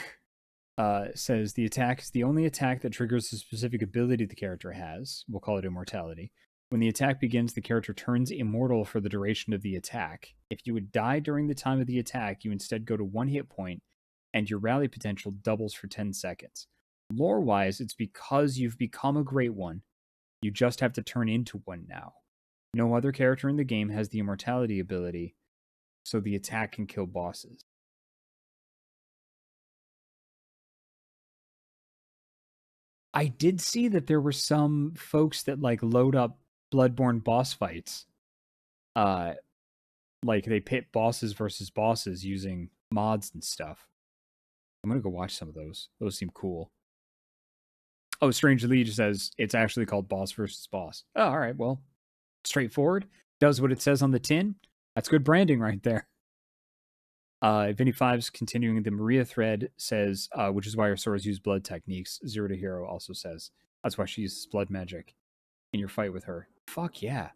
says, the attack is the only attack that triggers a specific ability the character has. We'll call it immortality. When the attack begins, the character turns immortal for the duration of the attack. If you would die during the time of the attack, you instead go to 1 hit point, and your rally potential doubles for 10 seconds. Lore-wise, it's because you've become a great one. You just have to turn into one now. No other character in the game has the immortality ability, so the attack can kill bosses. I did see that there were some folks that like load up Bloodborne boss fights. Like they pit bosses versus bosses using mods and stuff. I'm gonna go watch some of those. Those seem cool. Oh, Strange Lead says it's actually called boss versus boss. Oh, all right, well, straightforward. Does what it says on the tin. That's good branding right there. Vinny Fives continuing the Maria thread says, which is why her swords use blood techniques. Zero to Hero also says that's why she uses blood magic in your fight with her. Fuck yeah.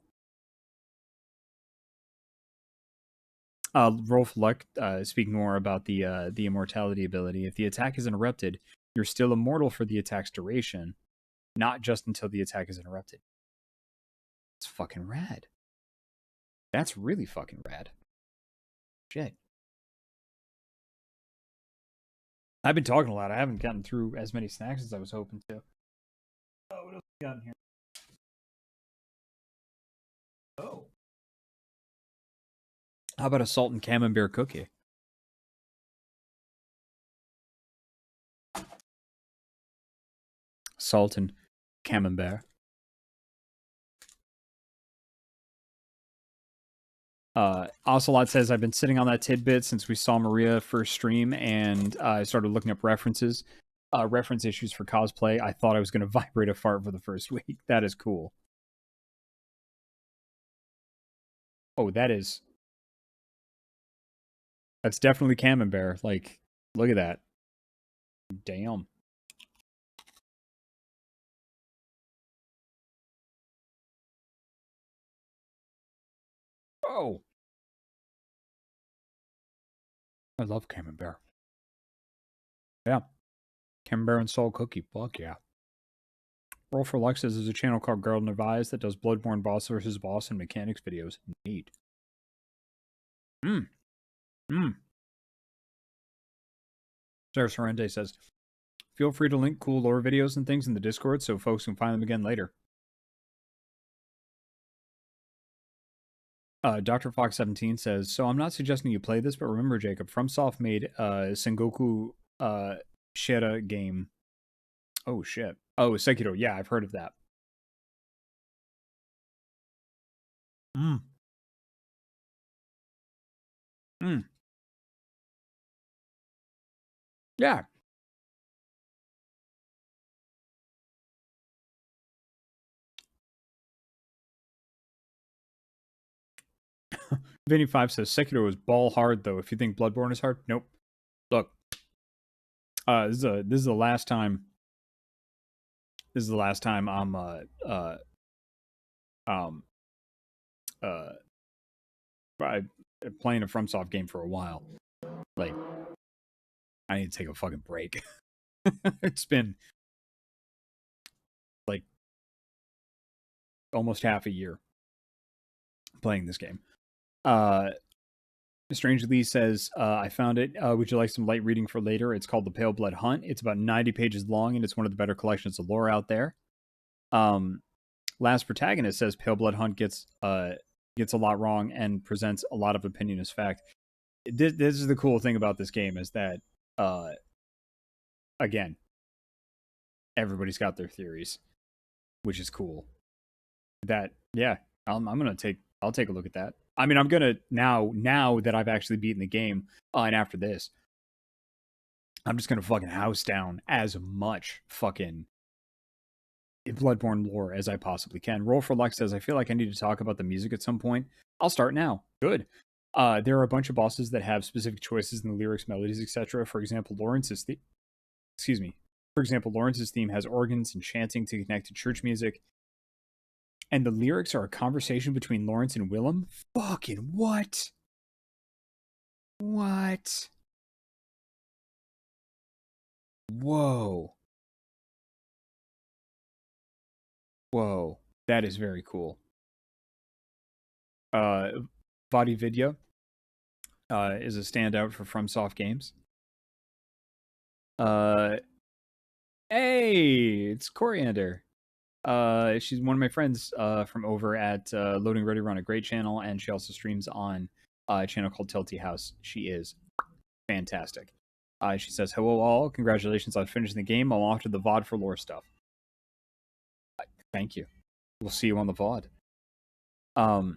Rolf Luck speaking more about the immortality ability. If the attack is interrupted, you're still immortal for the attack's duration, not just until the attack is interrupted. It's fucking rad. That's really fucking rad. Shit. I've been talking a lot. I haven't gotten through as many snacks as I was hoping to. Oh, what else we got in here? Oh. How about a salt and camembert cookie? Salt and camembert. Ocelot says, I've been sitting on that tidbit since we saw Maria first stream, and I started looking up references. Reference issues for cosplay. I thought I was going to vibrate a fart for the first week. That is cool. Oh, that's definitely camembert. Like, look at that. Damn. Oh. I love camembert. Yeah. Camembert and salt cookie. Fuck yeah. Roll for Lux says there's a channel called Girl Nervise that does Bloodborne boss versus boss and mechanics videos. Neat. Sarah Sorrente says, feel free to link cool lore videos and things in the Discord so folks can find them again later. Dr. Fox 17 says, so I'm not suggesting you play this, but remember, Jacob, FromSoft made Sengoku Shera game. Oh, shit. Oh, Sekiro. Yeah, I've heard of that. Yeah. Vinny5 says, Sekiro is ball hard, though. If you think Bloodborne is hard, nope. Look. This is the last time. This is the last time I'm playing a FromSoft game for a while. Like, I need to take a fucking break. It's been like almost half a year playing this game. Strange Lee says, I found it. Would you like some light reading for later? It's called The Pale Blood Hunt. It's about 90 pages long, and it's one of the better collections of lore out there. Last Protagonist says Pale Blood Hunt gets a lot wrong and presents a lot of opinion as fact. This is the cool thing about this game is that, again, everybody's got their theories, which is cool. That, yeah, I'll take a look at that. I mean, I'm gonna now that I've actually beaten the game, and after this, I'm just gonna fucking house down as much fucking Bloodborne lore as I possibly can. Roll for Luck says, I feel like I need to talk about the music at some point. I'll start now. Good. There are a bunch of bosses that have specific choices in the lyrics, melodies, etc. For example, Lawrence's theme has organs and chanting to connect to church music. And the lyrics are a conversation between Lawrence and Willem? Fucking what? What? Whoa. Whoa. That is very cool. Body Vidya is a standout for FromSoft games. Hey, it's Coriander. She's one of my friends from over at Loading Ready Run, a great channel, and she also streams on a channel called Tilty House. She is fantastic. She says, hello all, congratulations on finishing the game. I'm off to the VOD for lore stuff. Thank you. We'll see you on the VOD. Val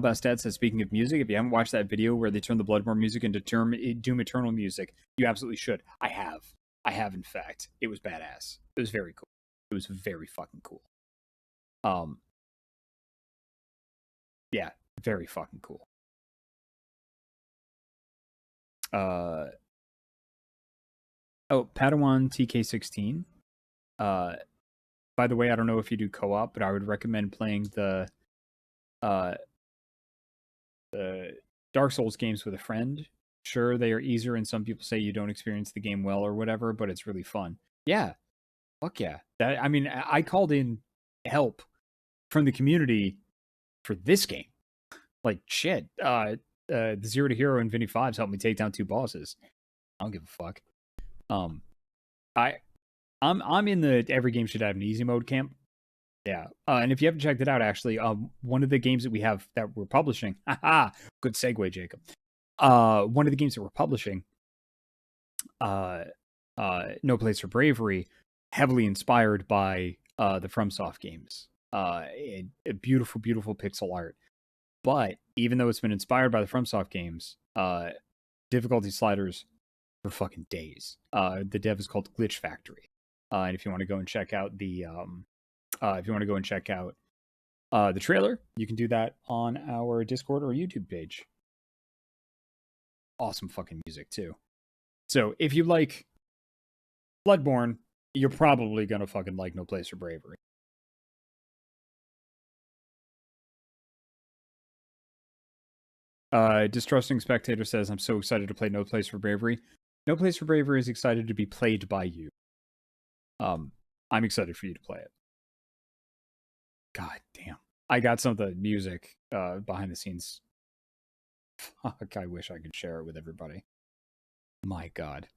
Bastet says, speaking of music, if you haven't watched that video where they turn the Bloodborne music into Doom Eternal music, you absolutely should. I have, in fact. It was badass. It was very cool. It was very fucking cool. Yeah, very fucking cool. Oh, Padawan TK16. By the way, I don't know if you do co-op, but I would recommend playing uh the Dark Souls games with a friend. Sure, they are easier, and some people say you don't experience the game well or whatever, but it's really fun. Yeah, fuck yeah. That I mean, I called in help from the community for this game. Like shit. The Zero to Hero and Vinny Fives helped me take down 2 bosses. I don't give a fuck. Um, I I'm in the every game should have an easy mode camp. Yeah. And if you haven't checked it out, actually, one of the games that we have that we're publishing, haha, good segue, Jacob. One of the games that we're publishing, uh, No Place for Bravery, heavily inspired by the FromSoft games. A beautiful, beautiful pixel art. But even though it's been inspired by the FromSoft games, difficulty sliders for fucking days. The dev is called Glitch Factory. And if you want to go and check out the the trailer, you can do that on our Discord or YouTube page. Awesome fucking music too. So if you like Bloodborne, you're probably gonna fucking like No Place for Bravery. Distrusting Spectator says, I'm so excited to play No Place for Bravery. No Place for Bravery is excited to be played by you. I'm excited for you to play it. God damn. I got some of the music behind the scenes. Fuck, I wish I could share it with everybody. My God.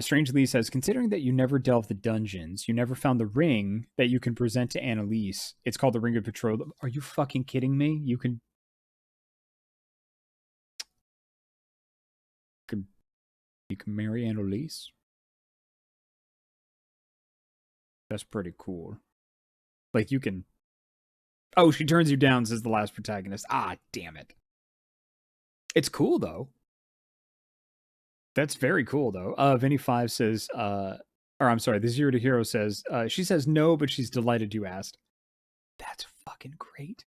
Strange Lee says, considering that you never delved the dungeons, you never found the ring that you can present to Annalise. It's called the Ring of Betrothal. Are you fucking kidding me? You can marry Annalise? That's pretty cool. Like, you can... Oh, she turns you down, says the last protagonist. Ah, damn it. It's cool, though. That's very cool, though. Vinny Five says, or I'm sorry, the Zero to Hero says, she says no, but she's delighted you asked. That's fucking great.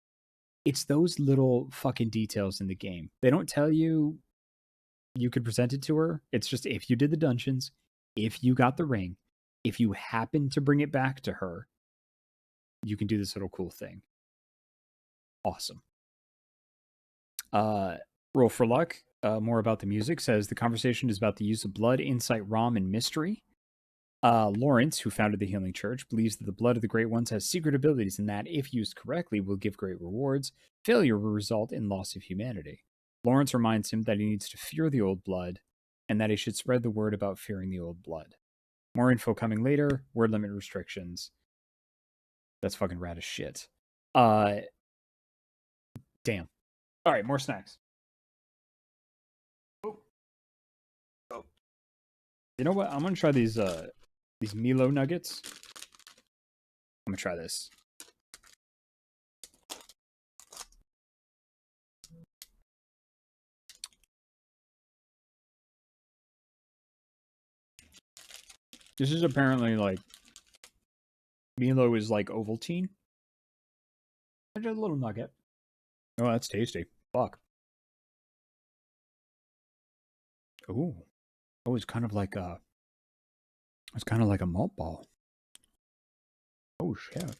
It's those little fucking details in the game. They don't tell you you could present it to her. It's just if you did the dungeons, if you got the ring, if you happen to bring it back to her, you can do this little cool thing. Awesome. Roll for luck. More about the music says the conversation is about the use of blood, insight, ROM, and mystery. Lawrence, who founded the Healing Church, believes that the blood of the Great Ones has secret abilities and that, if used correctly, will give great rewards. Failure will result in loss of humanity. Lawrence reminds him that he needs to fear the old blood and that he should spread the word about fearing the old blood. More info coming later. Word limit restrictions. That's fucking rad as shit. Damn. All right, more snacks. Oh. You know what? I'm gonna try these Milo nuggets. I'm gonna try this. This is apparently like Milo is like Ovaltine. Just a little nugget. Oh, that's tasty. Fuck. Ooh. Oh, it's kind of like a malt ball. Oh shit.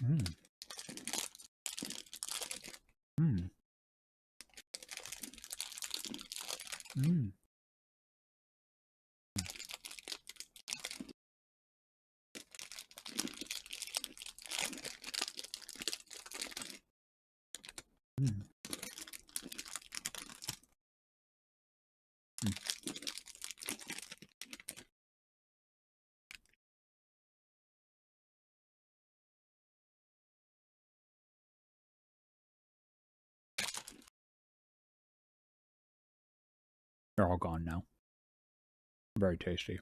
Mm. Mm. Mm. Mm. They're all gone now. Very tasty.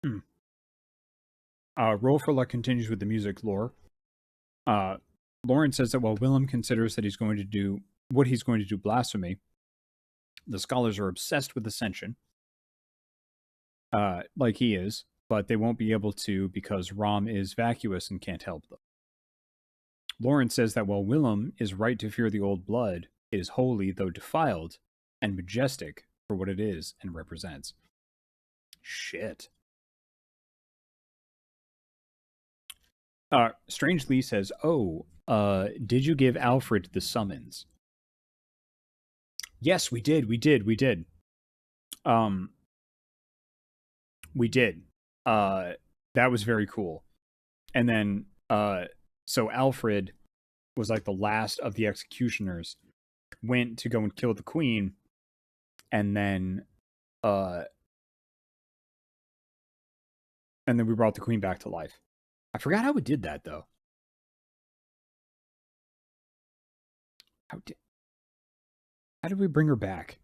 Mm. Roll for luck continues with the music lore. Lauren says that while Willem considers that he's going to do blasphemy, the scholars are obsessed with ascension. Like he is. but they won't be able to because Rom is vacuous and can't help them. Lawrence says that while Willem is right to fear the old blood, it is holy, though defiled, and majestic for what it is and represents. Shit. Strange Lee says, "Oh, did you give Alfred the summons?" Yes, we did. We did. We did. That was very cool. And then, so Alfred was like the last of the executioners, went to go and kill the queen, and then we brought the queen back to life. I forgot how we did that though. How did we bring her back?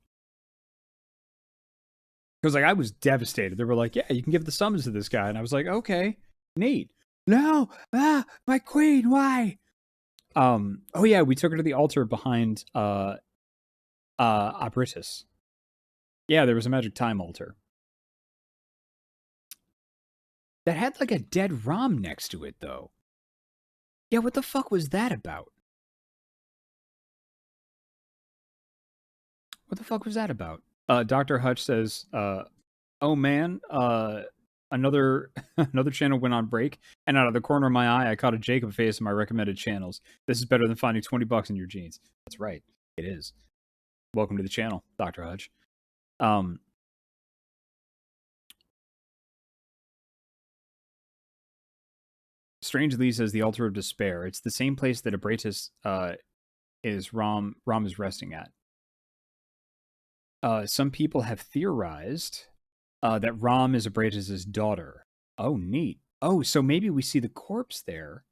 Because like I was devastated. They were like, "Yeah, you can give the summons to this guy," and I was like, "Okay, neat." No, my queen, why? Oh yeah, we took her to the altar behind Abritus. Yeah, there was a magic time altar that had like a dead Rom next to it though. Yeah, what the fuck was that about? What the fuck was that about? Dr. Hutch says, "Oh man, another another channel went on break, and out of the corner of my eye, I caught a Jacob face in my recommended channels. This is better than finding $20 in your jeans." That's right, it is. Welcome to the channel, Dr. Hutch. Strange Lee says the altar of despair. It's the same place that Abratus is Rom is resting at. Some people have theorized that Rom is Abratus' daughter. Oh, neat. Oh, so maybe we see the corpse there,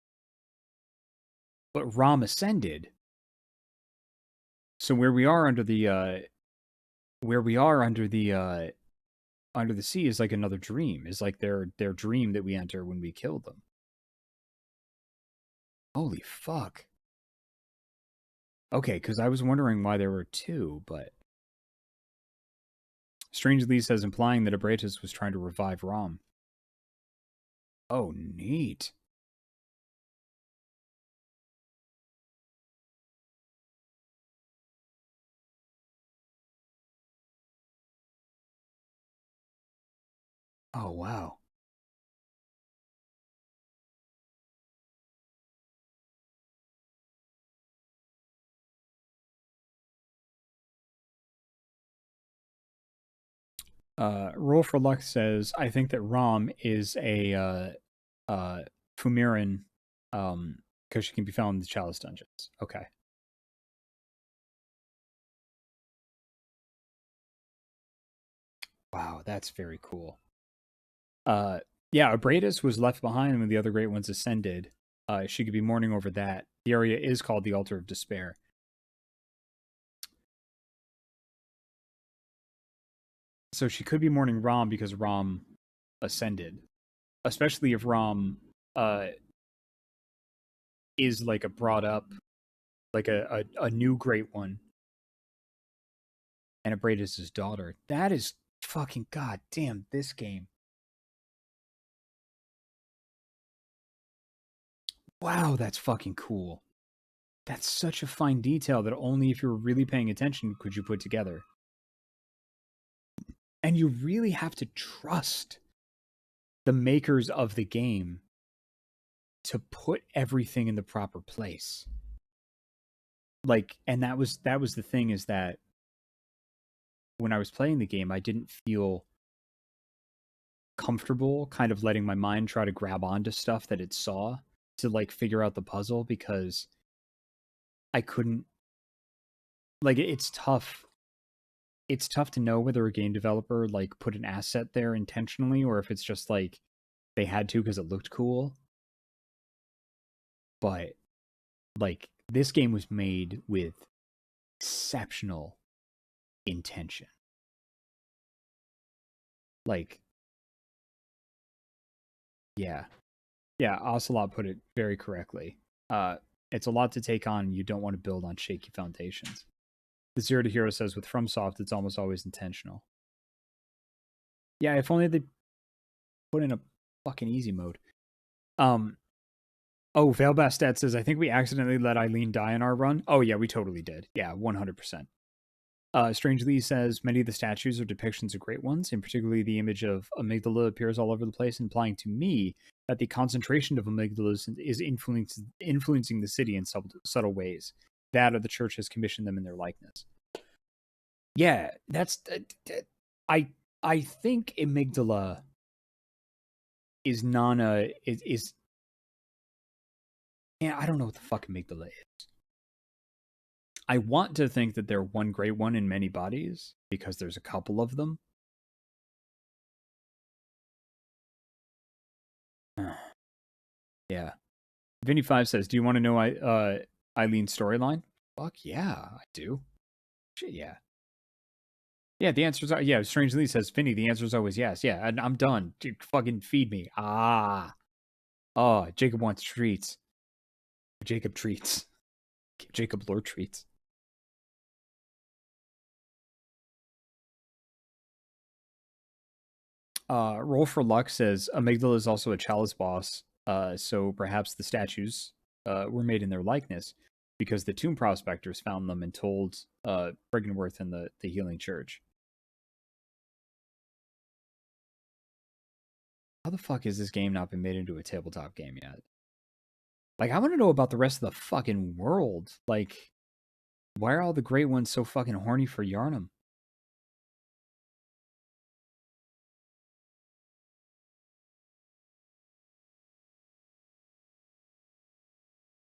but Rom ascended. So where we are under the sea is like another dream. Is like their dream that we enter when we kill them. Holy fuck. Okay, because I was wondering why there were two, but Strange Lee says implying that Abratus was trying to revive Rom. Oh, neat. Oh, wow. Roll for Luck says, I think that Rom is a Fumiran because she can be found in the Chalice dungeons. Okay. Wow, that's very cool. Yeah, Abratus was left behind when the other great ones ascended. She could be mourning over that. The area is called the Altar of Despair. So she could be mourning Rom because Rom ascended. Especially if Rom is like a brought up, like a new great one. And Abratus' daughter. That is fucking goddamn this game. Wow, that's fucking cool. That's such a fine detail that only if you're really paying attention could you put together. And you really have to trust the makers of the game to put everything in the proper place. Like, and that was the thing, is that when I was playing the game, I didn't feel comfortable kind of letting my mind try to grab onto stuff that it saw to like figure out the puzzle, because I couldn't, like, it's tough to know whether a game developer like put an asset there intentionally or if it's just like they had to because it looked cool. But like, this game was made with exceptional intention. Like, yeah. Ocelot put it very correctly. It's a lot to take on. You don't want to build on shaky foundations. The Zero to Hero says with FromSoft, it's almost always intentional. Yeah, if only they put in a fucking easy mode. Oh, Veil Bastet says, I think we accidentally let Eileen die in our run. Oh, yeah, we totally did. Yeah, 100%. Strangely says, many of the statues are depictions of great ones, and particularly the image of amygdala appears all over the place, implying to me that the concentration of amygdalas is influencing the city in subtle ways. That or the church has commissioned them in their likeness. Yeah, that's... I think amygdala is is yeah, I don't know what the fuck amygdala is. I want to think that they're one great one in many bodies because there's a couple of them. Yeah. Vinny5 says, do you want to know Eileen's storyline? Fuck yeah, I do. Shit, yeah. Yeah, the answers are, yeah, Strangely says, Vinny, the answer is always yes. Yeah, and I'm done. Dude, fucking feed me. Ah. Oh, Jacob wants treats. Jacob treats. Jacob Lord treats. Roll for Luck says, Amygdala is also a chalice boss, so perhaps the statues were made in their likeness because the tomb prospectors found them and told Briggenworth and the Healing Church. How the fuck has this game not been made into a tabletop game yet? Like, I want to know about the rest of the fucking world. Like, why are all the great ones so fucking horny for Yharnam?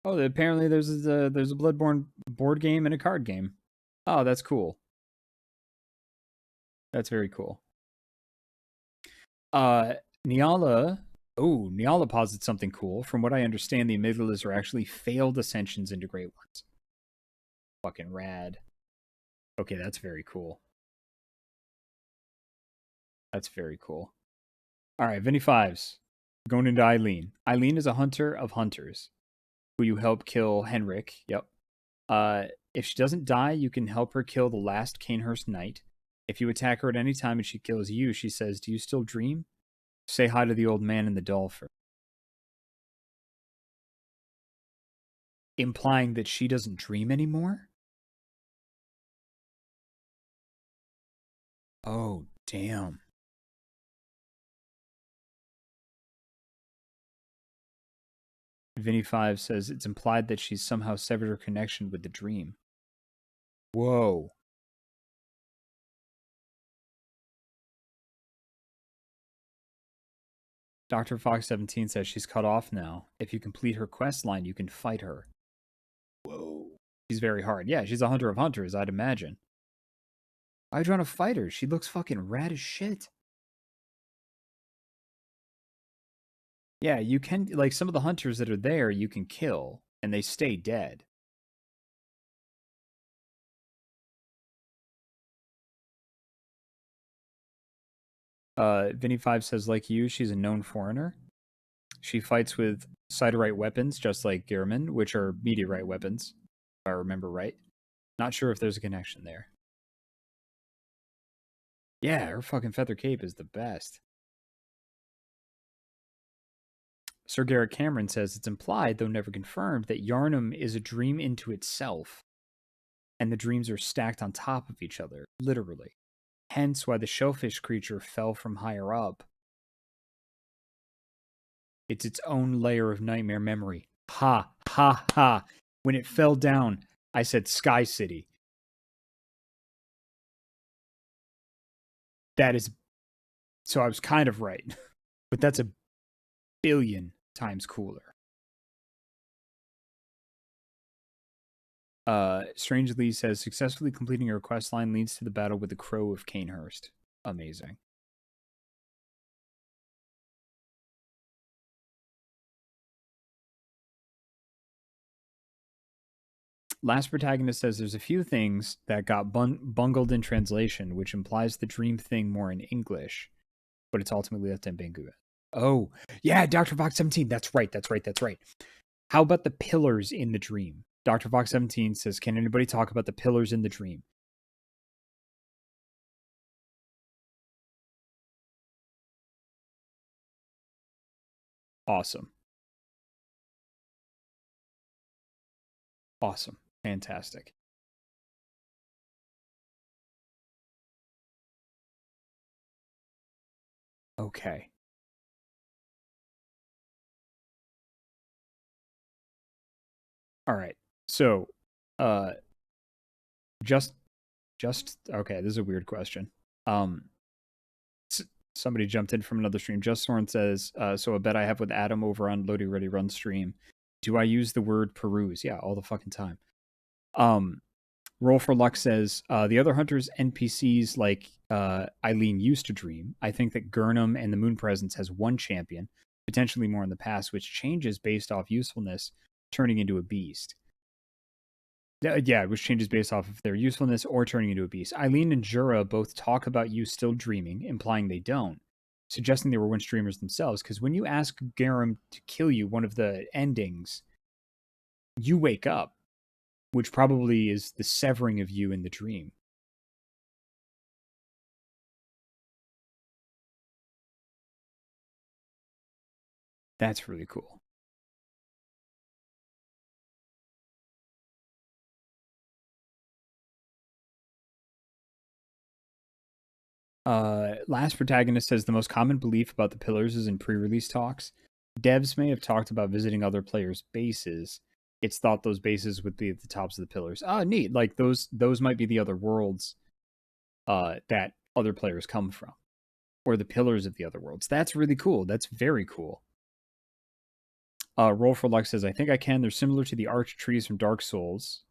Oh, apparently there's a Bloodborne board game and a card game. Oh, that's cool. That's very cool. Niala. Oh, Niala posits something cool. From what I understand, the amygdalas are actually failed ascensions into great ones. Fucking rad. Okay, that's very cool. That's very cool. All right, Vinny Fives. Going into Eileen. Eileen is a hunter of hunters who you help kill Henrik. Yep. If she doesn't die, you can help her kill the last Cainhurst knight. If you attack her at any time and she kills you, she says, do you still dream? Say hi to the old man in the dolphin. Implying that she doesn't dream anymore? Oh, damn. Vinny5 says it's implied that she's somehow severed her connection with the dream. Whoa. Dr. Fox 17 says she's cut off now. If you complete her quest line, you can fight her. Whoa. She's very hard. Yeah, she's a hunter of hunters, I'd imagine. Why are you trying to fight her? She looks fucking rad as shit. Yeah, you can, like, some of the hunters that are there, you can kill, and they stay dead. Vinny5 says, like you, she's a known foreigner. She fights with Siderite weapons, just like Gehrman, which are meteorite weapons, if I remember right. Not sure if there's a connection there. Yeah, her fucking feather cape is the best. Sir Garrett Cameron says it's implied, though never confirmed, that Yharnam is a dream into itself, and the dreams are stacked on top of each other, literally. Hence why the shellfish creature fell from higher up. It's its own layer of nightmare memory. Ha, ha, ha. When it fell down, I said Sky City. That is... So I was kind of right. But that's a billion times cooler. Strangely says, successfully completing your quest line leads to the battle with the Crow of Cainhurst. Amazing. Last Protagonist says there's a few things that got bungled in translation, which implies the dream thing more in English, but it's ultimately left ambiguous. Oh, yeah, Dr. Fox 17. That's right. How about the pillars in the dream? Dr. Fox 17 says, can anybody talk about the pillars in the dream? Awesome. Awesome. Fantastic. Okay. All right. So, uh, just, okay. This is a weird question. Um, somebody jumped in from another stream. Just Soren says, so a bet I have with Adam over on Loading Ready Run stream. Do I use the word peruse? Yeah, all the fucking time. Roll for Luck says, the other hunters NPCs like Eileen used to dream. I think that Gurnam and the Moon Presence has one champion, potentially more in the past, which changes based off usefulness, turning into a beast. Yeah, which changes based off of their usefulness or turning into a beast. Eileen and Jura both talk about you still dreaming, implying they don't, suggesting they were once dreamers themselves. Because when you ask Garam to kill you, one of the endings, you wake up, which probably is the severing of you in the dream. That's really cool. Last Protagonist says the most common belief about the pillars is in pre-release talks. Devs may have talked about visiting other players' bases. It's thought those bases would be at the tops of the pillars. Ah, neat. Like those might be the other worlds that other players come from, or the pillars of the other worlds. That's really cool. That's very cool. Roll for Luck says, I think I can. They're similar to the arch trees from Dark Souls.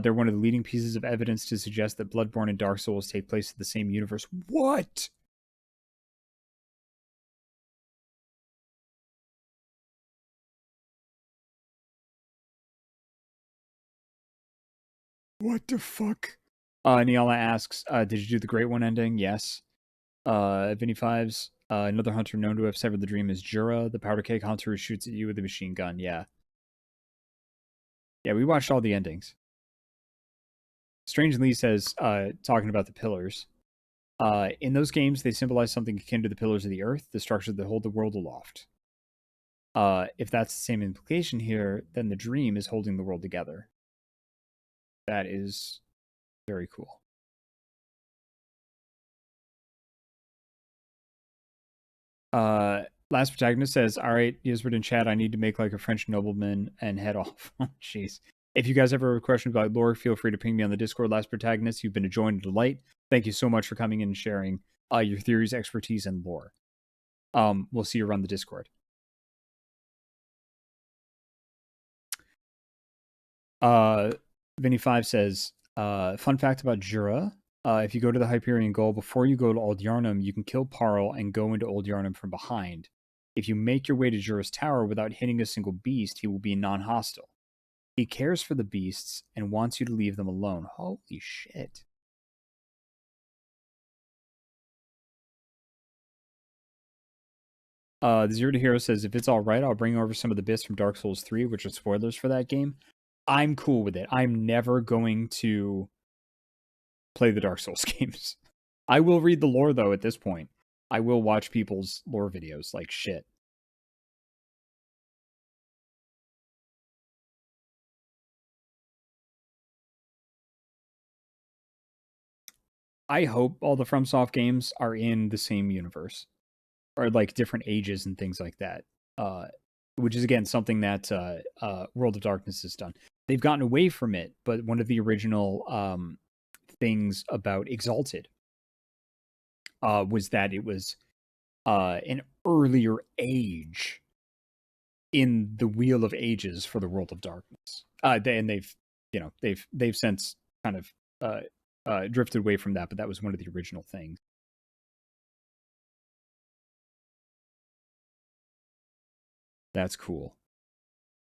They're one of the leading pieces of evidence to suggest that Bloodborne and Dark Souls take place in the same universe. What? What the fuck? Niala asks, did you do the Great One ending? Yes. Vinny Fives, another hunter known to have severed the dream is Jura, the powder cake hunter who shoots at you with a machine gun. Yeah. Yeah, we watched all the endings. Strange Lee says, talking about the pillars, in those games, they symbolize something akin to the pillars of the earth, the structures that hold the world aloft. If that's the same implication here, then the dream is holding the world together. That is very cool. Last Protagonist says, all right, Yisbert in chat, I need to make like a French nobleman and head off. Jeez. If you guys ever have a question about lore, feel free to ping me on the Discord. Last Protagonist, you've been a joy and a delight. Thank you so much for coming in and sharing your theories, expertise, and lore. We'll see you around the Discord. Vinny5 says, fun fact about Jura. If you go to the Hyperion Goal, before you go to Old Yarnum, you can kill Parl and go into Old Yarnum from behind. If you make your way to Jura's tower without hitting a single beast, he will be non-hostile. He cares for the beasts and wants you to leave them alone. Holy shit. The Zero to Hero says, if it's all right, I'll bring over some of the bits from Dark Souls 3, which are spoilers for that game. I'm cool with it. I'm never going to play the Dark Souls games. I will read the lore, though, at this point. I will watch people's lore videos like shit. I hope all the FromSoft games are in the same universe, or like different ages and things like that. Which is again something that World of Darkness has done. They've gotten away from it, but one of the original things about Exalted was that it was an earlier age in the Wheel of Ages for the World of Darkness. And they've since kind of drifted away from that, but that was one of the original things. That's cool.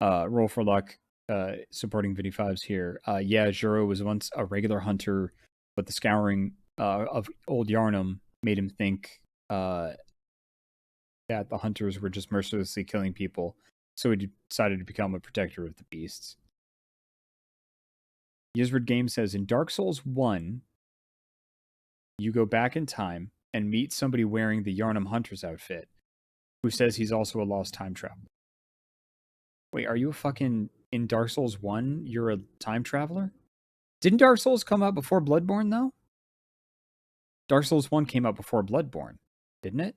Roll for Luck, supporting Vinny Fives here. Yeah, Juro was once a regular hunter, but the scouring of Old Yarnum made him think that the hunters were just mercilessly killing people, so he decided to become a protector of the beasts. Yizard Game says, in Dark Souls 1, you go back in time and meet somebody wearing the Yarnum Hunter's outfit. who says he's also a lost time traveler. Wait, are you a fucking in Dark Souls 1? You're a time traveler? Didn't Dark Souls come out before Bloodborne though? Dark Souls 1 came out before Bloodborne, didn't it?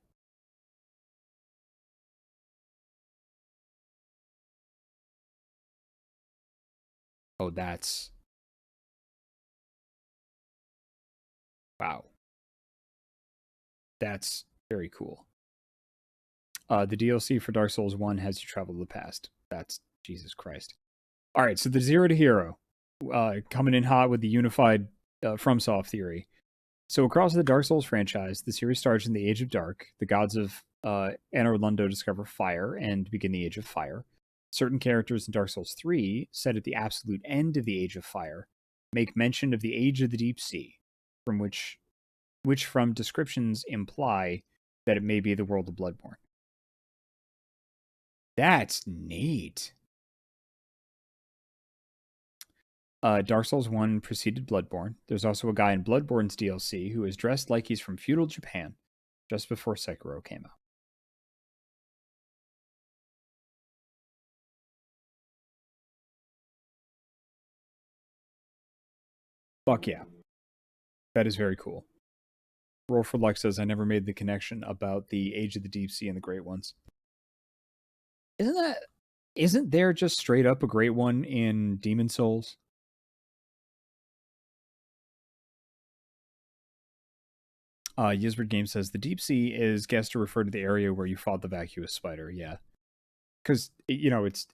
Oh, that's wow. That's very cool. The DLC for Dark Souls 1 has you travel to the past. That's Jesus Christ. All right, so the Zero to Hero coming in hot with the unified FromSoft theory. So across the Dark Souls franchise, the series starts in the Age of Dark. The gods of Anor Londo discover fire and begin the Age of Fire. Certain characters in Dark Souls 3, set at the absolute end of the Age of Fire, make mention of the Age of the Deep Sea, from which from descriptions imply that it may be the world of Bloodborne. That's neat. Dark Souls 1 preceded Bloodborne. There's also a guy in Bloodborne's DLC who is dressed like he's from feudal Japan just before Sekiro came out. Fuck yeah. That is very cool. Roll for Luck says, I never made the connection about the Age of the Deep Sea and the Great Ones. Isn't there just straight up a Great One in Demon Souls? Yisbert Game says, the Deep Sea is guessed to refer to the area where you fought the vacuous spider. Yeah. Because, you know, it's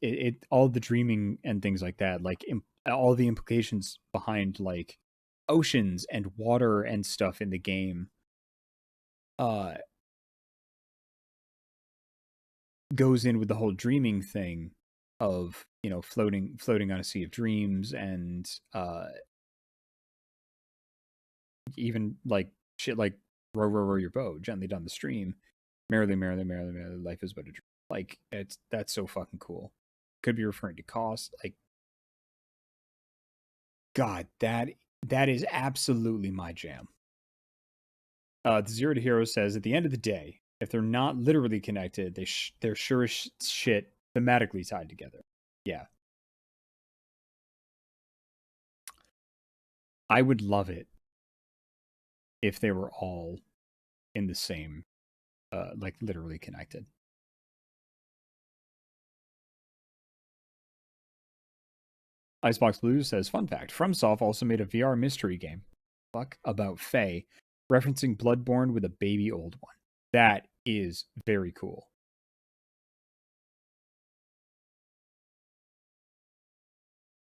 all the dreaming and things like that, like all the implications behind like oceans and water and stuff in the game goes in with the whole dreaming thing of, you know, floating on a sea of dreams, and even like shit like row row row your boat gently down the stream, merrily merrily merrily merrily life is but a dream. Like that's so fucking cool. Could be referring to cost. Like, God, that is absolutely my jam. The Zero to Hero says, at the end of the day, if they're not literally connected, they're sure as shit thematically tied together. Yeah. I would love it if they were all in the same, like literally connected. Icebox Blues says, fun fact, FromSoft also made a VR mystery game, about Faye, referencing Bloodborne with a baby old one. That is very cool.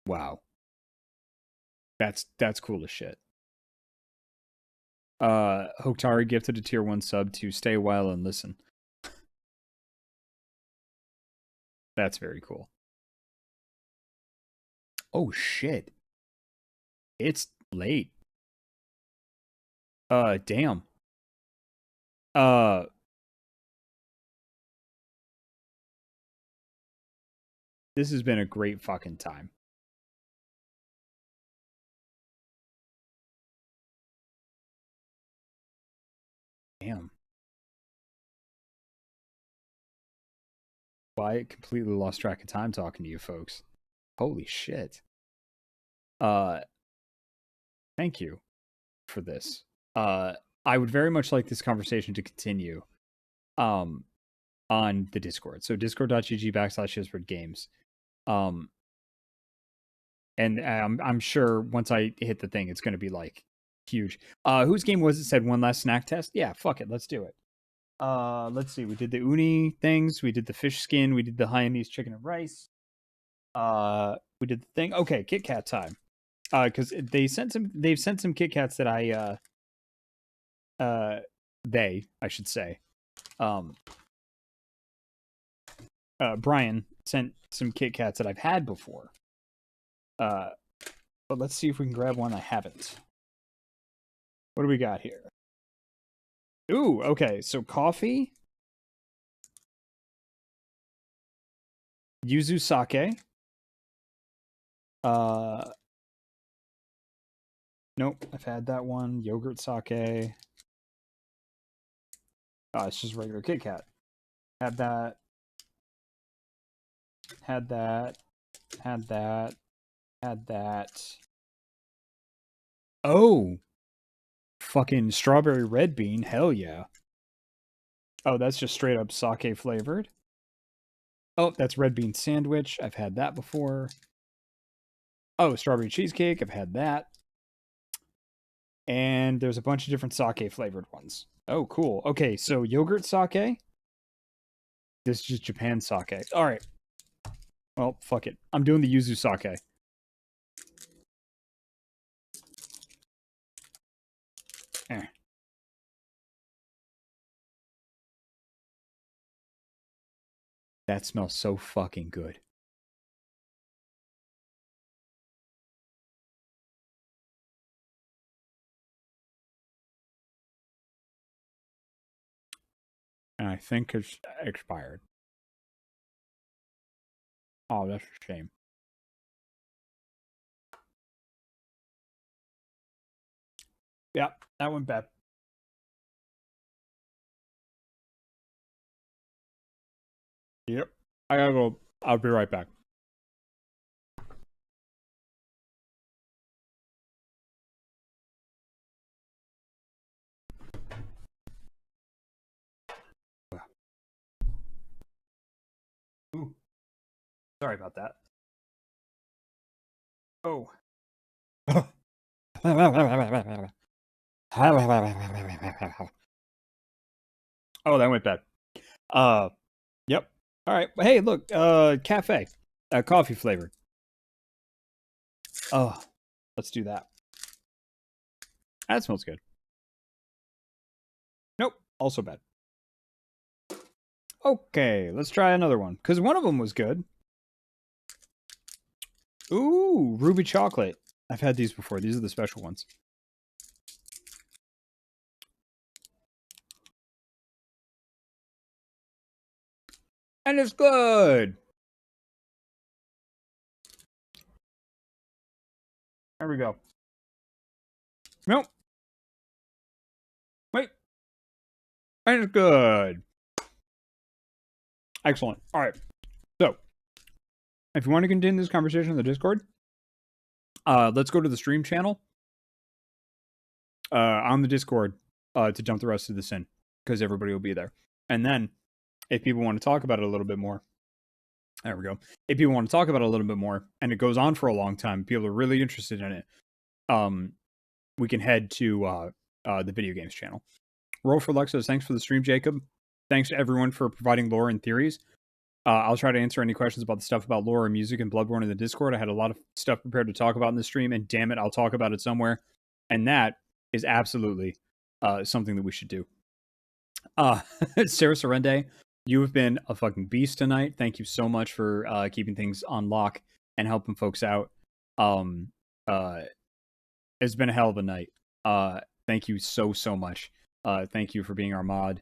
Wow. That's cool as shit. Hoktari gifted a tier 1 sub to stay a while and listen. That's very cool. Oh shit. It's late. Damn. This has been a great fucking time. Damn. Well, I completely lost track of time talking to you folks. Holy shit. Thank you for this. I would very much like this conversation to continue on the Discord. So discord.gg/Yisbert and I'm sure once I hit the thing, it's going to be like huge. Whose game was it? Said one last snack test. Yeah, fuck it, let's do it. Let's see. We did the uni things. We did the fish skin. We did the Hainanese chicken and rice. We did the thing. Okay, Kit Kat time. Because they've sent some Kit Kats that I should say. Brian sent some Kit Kats that I've had before. But let's see if we can grab one I haven't. What do we got here? Ooh, okay. So coffee, yuzu sake. Nope, I've had that one. Yogurt sake. It's just regular Kit Kat. Had that. Had that. Had that. Had that. Oh! Fucking strawberry red bean. Hell yeah. Oh, that's just straight up sake flavored. Oh, that's red bean sandwich. I've had that before. Oh, strawberry cheesecake. I've had that. And there's a bunch of different sake flavored ones. Oh, cool. Okay, so yogurt sake. This is just Japan sake. All right. Well, fuck it. I'm doing the yuzu sake. Eh. That smells so fucking good. And I think it's expired. Oh, that's a shame. Yeah, that went bad. Yep. I gotta go. I'll be right back. Ooh. Sorry about that. Oh. Oh, that went bad. Yep. All right. Hey, look, cafe, coffee flavored. Oh, let's do that. That smells good. Nope, also bad. Okay, let's try another one because one of them was good. Ooh, ruby chocolate. I've had these before. These are the special ones. And it's good. There we go. Nope. Wait. And it's good. Excellent. All right. So, if you want to continue this conversation in the Discord, let's go to the stream channel on the Discord to jump the rest of this in because everybody will be there. And then, if people want to talk about it a little bit more, there we go. If people want to talk about it a little bit more, and it goes on for a long time, people are really interested in it. We can head to the video games channel. Roll for Lexos, thanks for the stream, Jacob. Thanks to everyone for providing lore and theories. I'll try to answer any questions about the stuff about lore and music and Bloodborne in the Discord. I had a lot of stuff prepared to talk about in the stream, and damn it, I'll talk about it somewhere. And that is absolutely something that we should do. Sarah Sorende, you have been a fucking beast tonight. Thank you so much for keeping things on lock and helping folks out. It's been a hell of a night. Thank you so much. Thank you for being our mod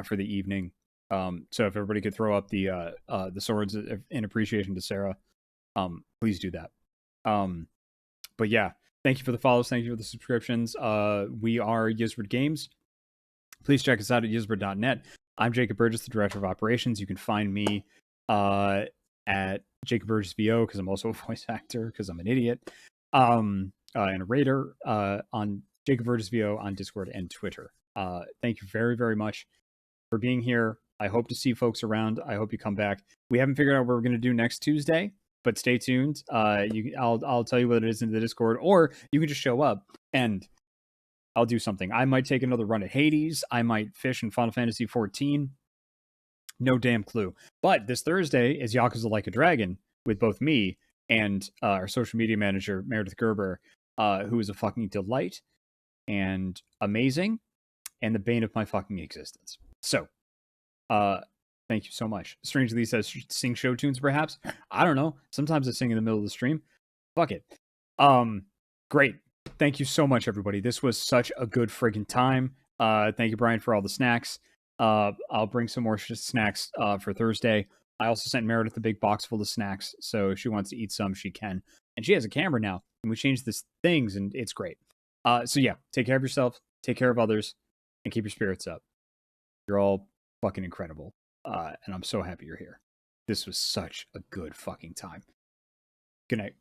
for the evening. So if everybody could throw up the swords in appreciation to Sarah, please do that. But yeah, thank you for the follows. Thank you for the subscriptions. We are Yizbert Games. Please check us out at yizbert.net. I'm Jacob Burgess, the Director of Operations. You can find me at Jacob Burgess VO because I'm also a voice actor because I'm an idiot. And a raider on Jacob Burgess VO on Discord and Twitter. Thank you very, very much for being here. I hope to see folks around. I hope you come back. We haven't figured out what we're going to do next Tuesday, but stay tuned. I'll tell you what it is in the Discord, or you can just show up and I'll do something. I might take another run at Hades. I might fish in Final Fantasy 14. No damn clue. But this Thursday is Yakuza Like a Dragon with both me and our social media manager, Meredith Gerber, who is a fucking delight and amazing and the bane of my fucking existence. So, thank you so much. Strangely says, sing show tunes perhaps? I don't know. Sometimes I sing in the middle of the stream. Fuck it. Great. Thank you so much, everybody. This was such a good friggin' time. Thank you, Brian, for all the snacks. I'll bring some more snacks for Thursday. I also sent Meredith a big box full of snacks, so if she wants to eat some, she can. And she has a camera now, and we changed this things, and it's great. So yeah, take care of yourself, take care of others, and keep your spirits up. You're all fucking incredible. And I'm so happy you're here. This was such a good fucking time. Good night.